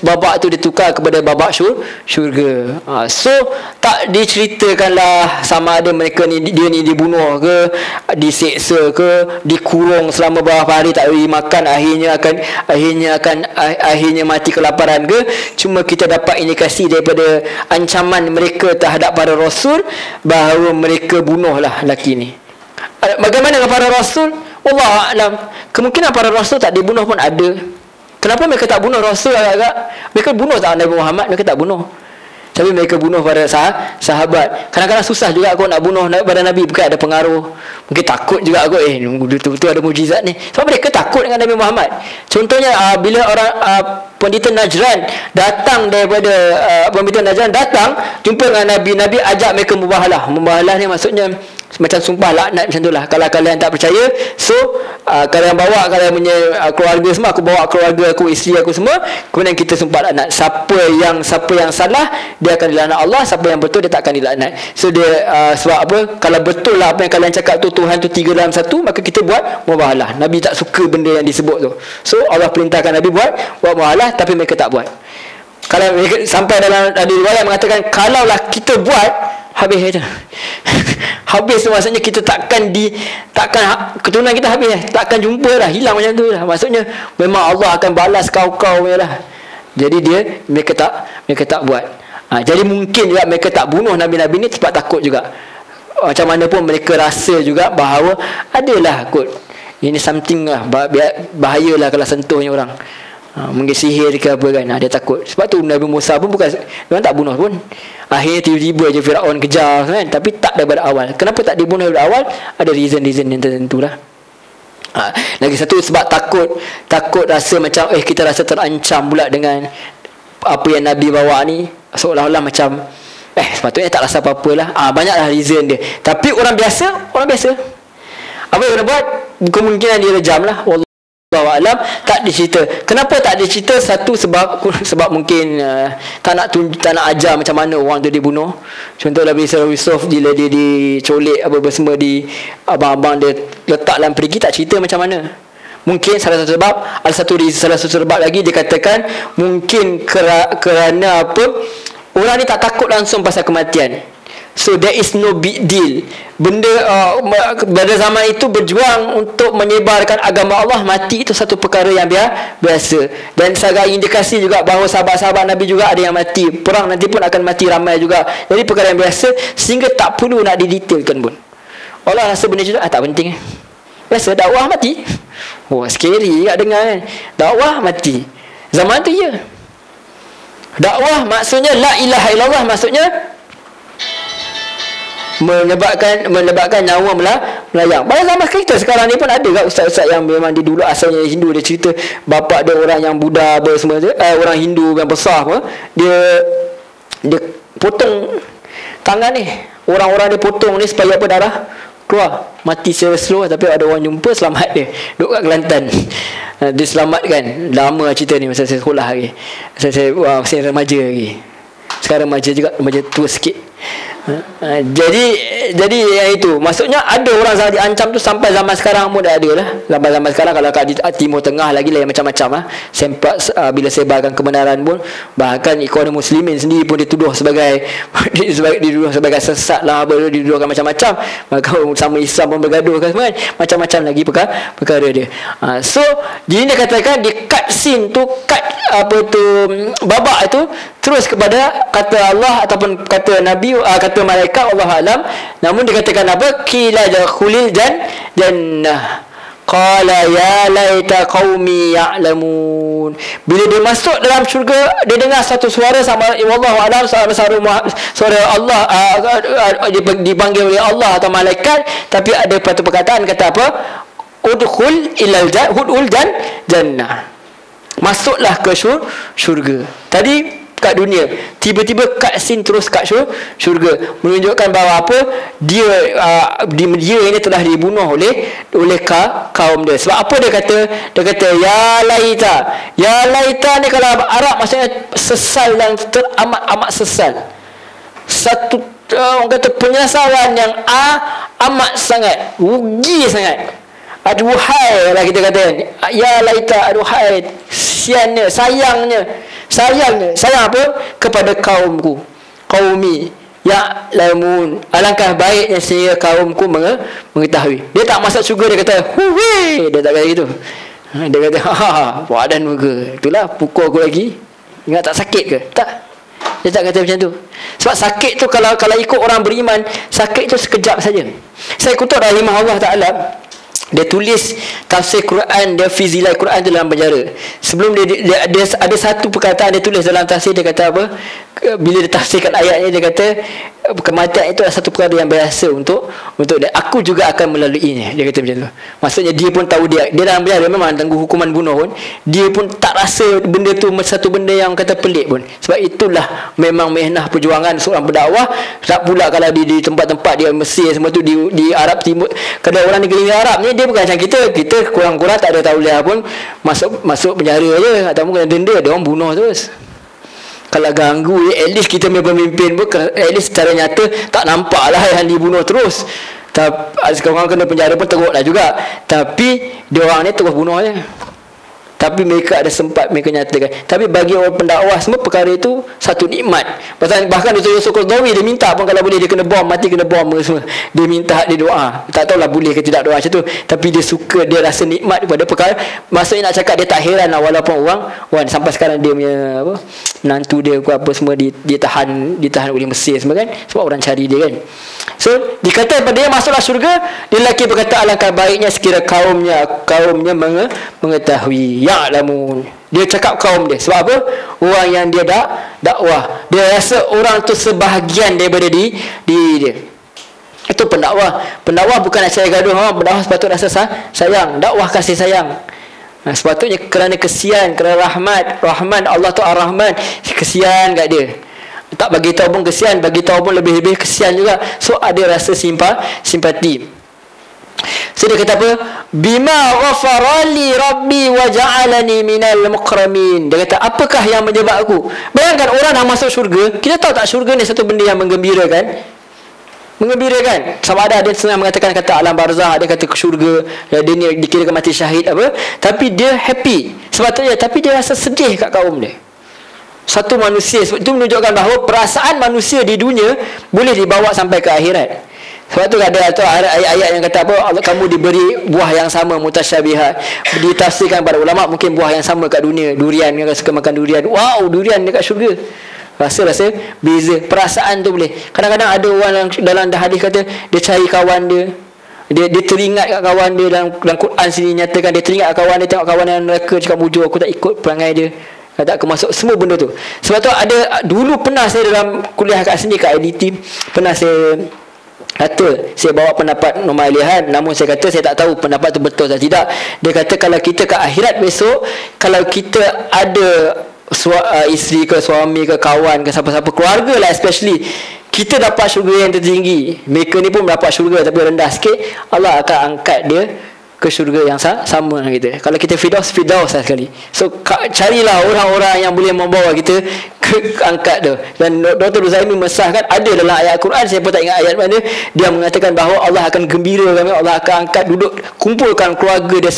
Babak tu ditukar kepada babak syurga. So tak diceritakanlah sama ada mereka ni, dia ni dibunuh ke, diseksa ke, dikurung selama beberapa hari tak boleh makan, akhirnya mati kelaparan ke. Cuma kita dapat indikasi daripada ancaman mereka terhadap para rasul bahawa mereka bunuhlah lelaki ni. Bagaimana dengan para rasul? Allah A'lam. Kemungkinan para rasul tak dibunuh pun ada. Kenapa mereka tak bunuh rasul agak-agak? Mereka bunuh tak Nabi Muhammad? Mereka tak bunuh. Tapi mereka bunuh para sahabat. Kadang-kadang susah juga aku nak bunuh pada Nabi. Bukan ada pengaruh. Mungkin takut juga aku. Betul-betul ada mujizat ni. Sebab mereka takut dengan Nabi Muhammad. Contohnya bila orang pendeta Najran datang daripada pendeta Najran datang jumpa dengan Nabi. Nabi ajak mereka mubahalah. Mubahalah ni maksudnya macam sumpah laknat macam tu lah. Kalau kalian tak percaya, so kalian bawa kalian punya keluarga semua, aku bawa keluarga aku, isteri aku semua, kemudian kita sumpah laknat. Siapa yang salah, dia akan dilaknat Allah. Siapa yang betul, dia tak akan dilaknat. So dia sebab apa? Kalau betul lah apa yang kalian cakap tu, Tuhan tu 3 dalam 1, maka kita buat mubahalah. Nabi tak suka benda yang disebut tu. So Allah perintahkan Nabi buat mubahalah, tapi mereka tak buat. Kalau mereka, sampai dalam riwayat mengatakan, kalaulah kita buat, habis je. Habis tu maksudnya kita takkan keturunan kita habis lah. Takkan jumpa dah, hilang macam tu lah. Maksudnya memang Allah akan balas kau punya lah. Jadi mereka tak buat. Jadi mungkin juga mereka tak bunuh Nabi-Nabi ni sebab takut juga. Macam mana pun mereka rasa juga bahawa adalah kot, ini something lah, bahayalah kalau sentuhnya orang. Mungkin sihir ke apa kan. Dia takut. Sebab tu Nabi Musa pun bukan, dia tak bunuh pun. Akhirnya tiba-tiba je Firaun kejar kan. Tapi tak daripada awal. Kenapa tak dibunuh daripada awal? Ada reason yang tertentu lah. Lagi satu sebab takut rasa macam kita rasa terancam pula dengan apa yang Nabi bawa ni. Seolah-olah macam sepatutnya tak rasa apa-apa lah. Banyaklah reason dia. Tapi orang biasa apa yang kena buat? Kemungkinan dia rejam lah. Allah Alam, tak dicerita. Kenapa tak dicerita? Satu sebab mungkin tak nak ajar macam mana orang tu dibunuh. Contohlah bila Yusuf bila dia dicolek apa semua, di abang-abang dia letak dalam perigi, tak cerita macam mana. Mungkin salah satu sebab. Salah satu sebab lagi dia katakan mungkin kerana apa, orang ni tak takut langsung pasal kematian. So there is no big deal. Pada zaman itu berjuang untuk menyebarkan agama Allah, mati itu satu perkara yang biasa. Dan sebagai indikasi juga bahawa sahabat-sahabat Nabi juga ada yang mati. Perang nanti pun akan mati ramai juga. Jadi perkara yang biasa, sehingga tak perlu nak didetailkan pun. Allah rasa benda itu tak penting. Biasa dakwah mati. Scary juga dengar kan. Dakwah mati. Zaman tu ya. Dakwah maksudnya la ilaha illallah, maksudnya menyebabkan nyawa melayang. Pada zaman kita sekarang ni pun ada kat ustaz-ustaz yang memang dia dulu asalnya Hindu. Dia cerita bapa dia orang yang Buddha semua orang Hindu yang besar apa, dia potong tangan ni. Orang-orang dia potong ni supaya apa, darah keluar, mati secara slow. Tapi ada orang jumpa, selamat dia duduk kat Kelantan. Dia selamatkan. Lama cerita ni masa saya sekolah lagi, masa saya remaja lagi. Sekarang remaja juga, remaja tua sikit. Jadi yang itu maksudnya ada orang diancam tu sampai zaman sekarang pun dah ada lah. Zaman sekarang kalau kat Timur Tengah lagi lah yang macam-macam lah. Sempat bila sebarkan kebenaran pun, bahkan Ikhwanul Muslimin sendiri pun dituduh sebagai dituduh sebagai sesat lah, dituduhkan macam-macam. Maka sama Islam pun bergaduh kan semua kan. Macam-macam lagi perkara dia. So jadi dia katakan di cut scene tu, babak itu terus kepada kata Allah ataupun kata Nabi, kata malaikat, Allah alam. Namun dikatakan apa? Qila dakhulil jannah. Qala ya laita qaumi ya'lamun. Bila dia masuk dalam syurga, dia dengar satu suara sama wallahu alam, suara Allah, dipanggil oleh Allah atau malaikat, tapi ada satu perkataan kata apa? Udkhul ilal jannah. Masuklah ke syurga. Tadi kat dunia, tiba-tiba cut scene terus kat syurga, menunjukkan bahawa apa, dia ini telah dibunuh oleh kaum dia. Sebab apa dia kata ya laita ni kalau Arab maksudnya sesal dan teramat sesal. Satu orang kata penyesalan yang amat sangat, rugi sangat. Aduhai lah kita kata, ya laita, aduhai, siannya, sayang apa kepada kaumku, qaumi ya'lamun, alangkah baiknya sehingga kaumku mengetahui. Dia tak masuk syurga, dia kata huwei, dia tak kata gitu. Dia kata padan muka, itulah pukul aku lagi, ingat tak sakit ke? Tak, dia tak kata macam tu. Sebab sakit tu kalau ikut orang beriman, sakit tu sekejap saja. Saya kutip rahimah Allah Ta'ala, dia tulis tafsir Quran, dia fizilai Quran tu dalam penjara. Sebelum dia ada satu perkataan dia tulis dalam tafsir, dia kata apa? Bila dia tafsirkan ayat ni, dia kata kematian itu adalah satu perkara yang biasa untuk dia. Aku juga akan melaluinya. Dia kata macam tu. Maksudnya dia pun tahu dia dalam penjara memang tangguh hukuman bunuh pun, dia pun tak rasa benda tu satu benda yang kata pelik pun. Sebab itulah memang mehnah perjuangan seorang berdakwah. Tak pula kalau di tempat-tempat dia Mesir semua tu, di Arab Timur, kalau orang negeri Arab ni, dia bukan macam kita kurang-kurang tak ada tauliah pun masuk penjara je ataupun kena denda, dia orang bunuh terus. Kalau ganggu, at least kita punya pemimpin pun at least secara nyata tak nampak lah yang dibunuh terus. Sekarang kena penjara pun teruk lah juga, tapi dia orang ni terus bunuh je. Tapi mereka ada sempat mereka nyatakan. Tapi bagi orang pendakwah semua, perkara itu satu nikmat. Bahkan Dr. Yusuf Qaradawi dia minta pun kalau boleh dia kena bom, mati kena bom semua. Dia minta, dia doa. Tak tahulah boleh ke tidak doa macam tu, tapi dia suka, dia rasa nikmat pada perkara. Maksudnya nak cakap dia tak heran lah, walaupun orang sampai sekarang dia punya apa, menantu dia apa semua ditahan oleh Mesir semua kan, sebab orang cari dia kan. So dikata pada dia masuklah syurga, dia lelaki berkata alangkah baiknya sekira kaumnya mengetahui. Ya'lamun, dia cakap kaum dia. Sebab apa? Orang yang dia dakwah, dia rasa orang tu sebahagian daripada dia. Itu pendakwah. Pendakwah bukan nak cari gaduh. Pendakwah sepatutnya rasa sayang, dakwah kasih sayang. Sepatutnya kerana kesian, kerana rahman Allah tu Ar-Rahman, kesian kat dia. Tak bagi tahu pun kesian, bagi tahu pun lebih-lebih kesian juga. So ada rasa simpati. So dia kata apa? Bima ghafarali rabbi wa ja'alani minal mukramin. Dia kata apakah yang menyebab aku? Bayangkan orang nak masuk syurga. Kita tahu tak syurga ni satu benda yang menggembirakan? Sama ada senang mengatakan kata alam barzah, ada kata ke syurga, dia ni dikirakan mati syahid apa, tapi dia happy sebetulnya, tapi dia rasa sedih kat kaum dia. Satu manusia, itu menunjukkan bahawa perasaan manusia di dunia boleh dibawa sampai ke akhirat. Sebab tu ada ayat-ayat yang kata apa, Allah kamu diberi buah yang sama mutasyabihat. Ditafsirkan para ulama mungkin buah yang sama kat dunia, durian, yang suka makan durian. Wow, durian dekat syurga. Rasa beza. Perasaan tu boleh. Kadang-kadang ada orang yang dalam hadis kata dia cari kawan dia. Dia teringat kat kawan dia, dalam Quran sini nyatakan dia teringat kat kawan dia, tengok kawan yang neraka cakap mujur aku tak ikut perangai dia. Tak aku masuk semua benda tu. Sebab tu ada dulu pernah saya dalam kuliah kat sini kat IDT, pernah saya kata saya bawa pendapat Nomor Alihan, namun saya kata saya tak tahu pendapat tu betul atau tidak. Dia kata kalau kita ke akhirat besok, kalau kita ada isteri ke suami ke kawan ke siapa-siapa, keluarga lah especially, kita dapat syurga yang tertinggi, mereka ni pun dapat syurga tapi rendah sikit, Allah akan angkat dia ke syurga yang sama dengan kita. Kalau kita Firdaus lah sekali. So carilah orang-orang yang boleh membawa kita ke angkat tu. Dan Dr. Uzaimin mesahkan, ada dalam ayat Quran, saya pun tak ingat ayat mana, dia mengatakan bahawa Allah akan gembira kami, Allah akan angkat, duduk kumpulkan keluarga dia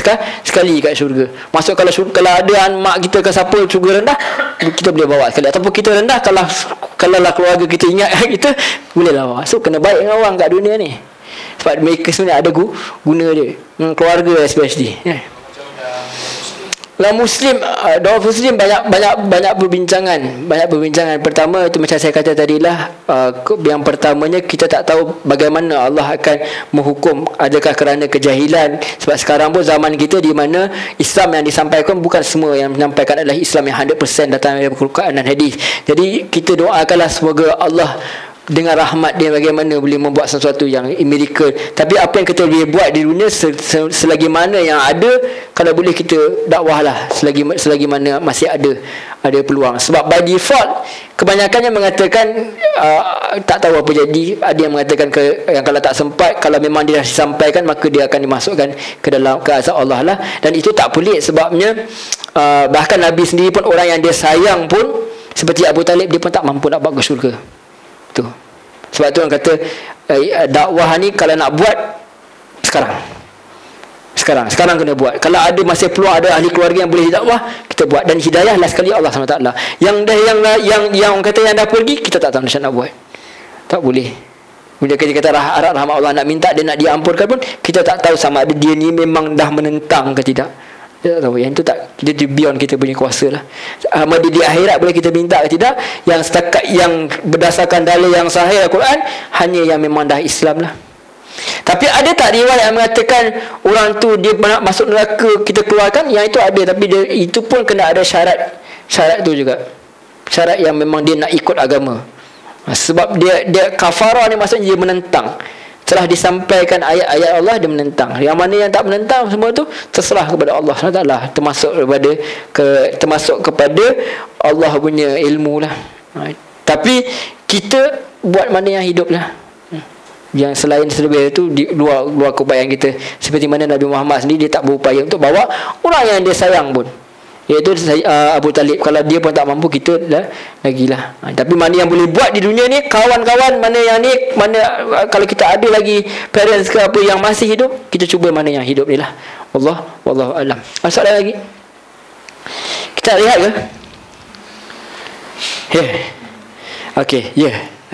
sekali kat syurga. Maksud kalau ada mak kita ke siapa syurga rendah, kita boleh bawa sekali. Ataupun kita rendah, kalau lah keluarga kita ingat kita, bolehlah bawa. So kena baik dengan orang kat dunia ni, sebab mereka sebenarnya ada guna dia, keluarga especially. Dalam Muslim, dalam Muslim banyak perbincangan. Pertama itu macam saya kata tadilah, yang pertamanya kita tak tahu bagaimana Allah akan menghukum, adakah kerana kejahilan. Sebab sekarang pun zaman kita di mana Islam yang disampaikan bukan semua yang menyampaikan adalah Islam yang 100% datang dari Al-Quran dan hadis. Jadi kita doakanlah semoga Allah dengan rahmat dia bagaimana boleh membuat sesuatu yang miracle. Tapi apa yang kita boleh buat di dunia selagi mana yang ada, kalau boleh kita dakwahlah selagi mana masih ada peluang. Sebab by default kebanyakannya mengatakan tak tahu apa jadi. Ada yang mengatakan yang kalau tak sempat, kalau memang dia dah disampaikan, maka dia akan dimasukkan ke dalam ke azab Allah lah. Dan itu tak pelik, sebabnya bahkan Nabi sendiri pun, orang yang dia sayang pun, seperti Abu Talib, dia pun tak mampu nak bawa ke syurga. Sebab tu orang kata dakwah ni kalau nak buat sekarang kena buat. Kalau ada masih peluang, ada ahli keluarga yang boleh dakwah, kita buat. Dan hidayah lah sekali Allah SWT. Yang orang kata yang dah pergi, kita tak tahu nak buat. Tak boleh. Bila kita kata harap rahmat Allah, nak minta dia nak diampunkan pun, kita tak tahu sama ada dia ni memang dah menentang ke tidak. Kita tak tahu. Yang itu tak, dia beyond kita punya kuasa lah. Sama di akhirat boleh kita minta ke tidak. Yang setakat yang berdasarkan dalil yang sahih Al-Quran, hanya yang memang dah Islam lah. Tapi ada tak riwayat yang mengatakan orang tu dia nak masuk neraka, kita keluarkan? Yang itu ada, tapi itu pun kena ada syarat tu juga. Syarat yang memang dia nak ikut agama. Sebab dia kafarah ni maksudnya dia menentang. Telah disampaikan ayat-ayat Allah, dia menentang. Yang mana yang tak menentang, semua tu terserah kepada Allah SWT. Termasuk kepada Allah punya ilmu lah. Tapi kita buat mana yang hidup lah. Yang selain selebih itu di luar keupayaan kita. Seperti mana Nabi Muhammad sendiri, dia tak berupaya untuk bawa orang yang dia sayang pun, iaitu Abu Talib. Kalau dia pun tak mampu, kita lah lagilah. Tapi mana yang boleh buat di dunia ni, kawan-kawan mana yang ni, kalau kita ada lagi parents ke apa yang masih hidup, kita cuba mana yang hidup ni lah. Wallahu alam. Soalan lagi? Kita lihat ke? Okey,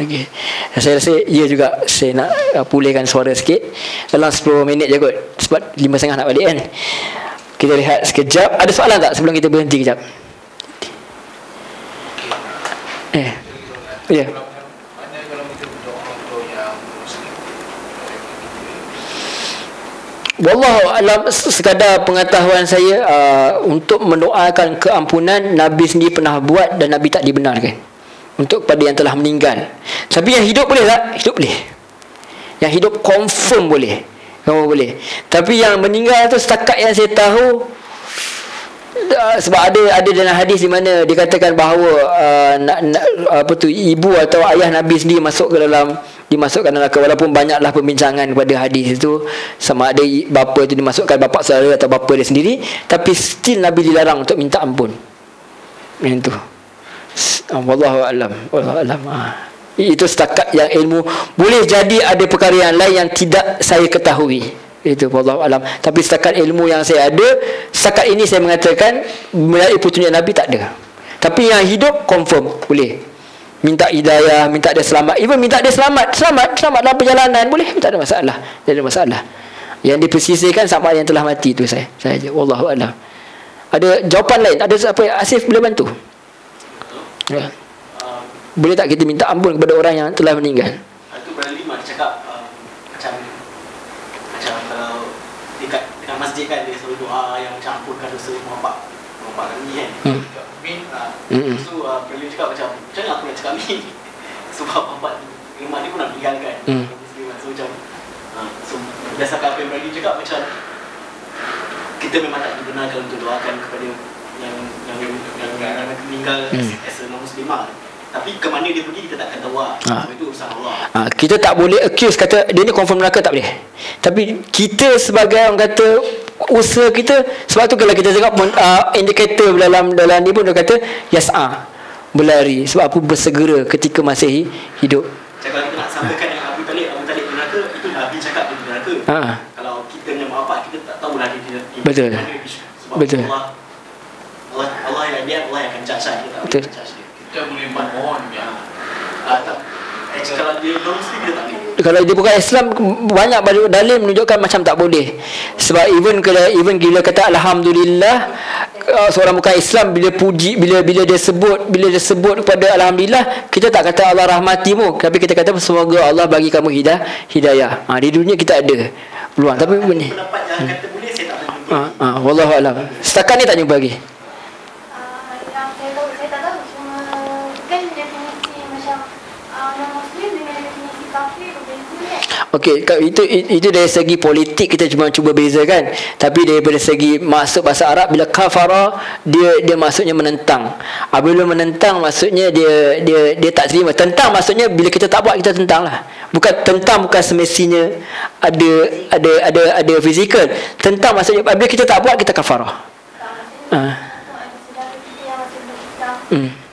okey. Saya rasa juga saya nak pulihkan suara sikit dalam 10 minit je kot, sebab 5.30 nak balik kan. Kita lihat sekejap. Ada soalan tak sebelum kita berhenti kejap? Ya. Wallahu alam, sekadar pengetahuan saya, untuk mendoakan keampunan Nabi sendiri pernah buat dan Nabi tak dibenarkan untuk kepada yang telah meninggal. Tapi yang hidup boleh tak? Hidup boleh. Yang hidup confirm boleh. Boleh. Tapi yang meninggal tu, setakat yang saya tahu, sebab ada dalam hadis di mana dikatakan bahawa ibu atau ayah Nabi sendiri dimasukkan neraka. Walaupun banyaklah perbincangan kepada hadis itu, sama ada bapa itu dimasukkan, bapa saudara atau bapa dia sendiri, tapi still Nabi dilarang untuk minta ampun. Yang tu. Wallahu alam. Itu setakat yang ilmu. Boleh jadi ada perkara yang lain yang tidak saya ketahui. Itu wallahu alam. Tapi setakat ilmu yang saya ada, setakat ini saya mengatakan melalui petunjuk Nabi tak ada. Tapi yang hidup confirm boleh. Minta hidayah, minta dia selamat. Even minta dia selamat dalam perjalanan boleh, tak ada masalah. Tak ada masalah. Yang dipersisihkan sama yang telah mati, itu saya aja. Wallahu alam. Ada jawapan lain? Ada apa Asif boleh bantu? Ya. Boleh tak kita minta ampun kepada orang yang telah meninggal? Itu Brother Lim ada cakap macam kalau dekat masjid kan, dia selalu doa yang macam ampunkan dosa bapak kami kan. So Brother Lim cakap macam mana aku nak cakap ni? Sebab bapak rumah ni pun nak meninggalkan. So macam berdasarkan apa yang Brother Lim cakap, macam kita memang tak dibenarkan untuk doakan kepada yang meninggal as a non-muslimah. Tapi ke mana dia pergi kita tak akan tahu lah. Itu urusan Allah. Kita tak boleh accuse kata dia ni confirm neraka, tak boleh. Tapi kita sebagai orang kata usaha kita, sebab tu kalau kita tengok indikator dalam ni pun dia kata yas'a, berlari. Sebab apa? Bersegera ketika masih hidup. Kalau kita nak samakan dengan Abu Talib neraka, itu Nabi cakap dia neraka. Kalau kita dengan mak bapak, kita tak tahu lah dia betul. Sebab betul. Allah yang dia, Allah yang akan judge kita. Betul. Kita boleh mohon ya. Kalau dia non-Muslim dia tak boleh. Kalau dia bukan Islam, banyak dalil menunjukkan macam tak boleh. Sebab even gila kata alhamdulillah, seorang bukan Islam bila puji, bila dia sebut kepada alhamdulillah, kita tak kata Allah rahmatimu, tapi kita kata semoga Allah bagi kamu hidayah. Di dunia kita ada peluang, tapi begini. Pendapat yang kata boleh, saya tak boleh. Wallahu alam. Setakat ni tak jumpa lagi. Saya tak tahu, cuma kan definisi macam non-Muslim dengan definisi kafir berbeza kan? Okey, itu dari segi politik kita cuba bezakan. Tapi daripada segi maksud bahasa Arab, bila kafara dia maksudnya menentang. Apabila menentang maksudnya dia tak terima. Tentang maksudnya bila kita tak buat, kita tentang lah. Bukan semestinya ada fizikal. Tentang maksudnya apabila kita tak buat, kita kafara. Tak, maksudnya ada saudara kita yang masih berislam.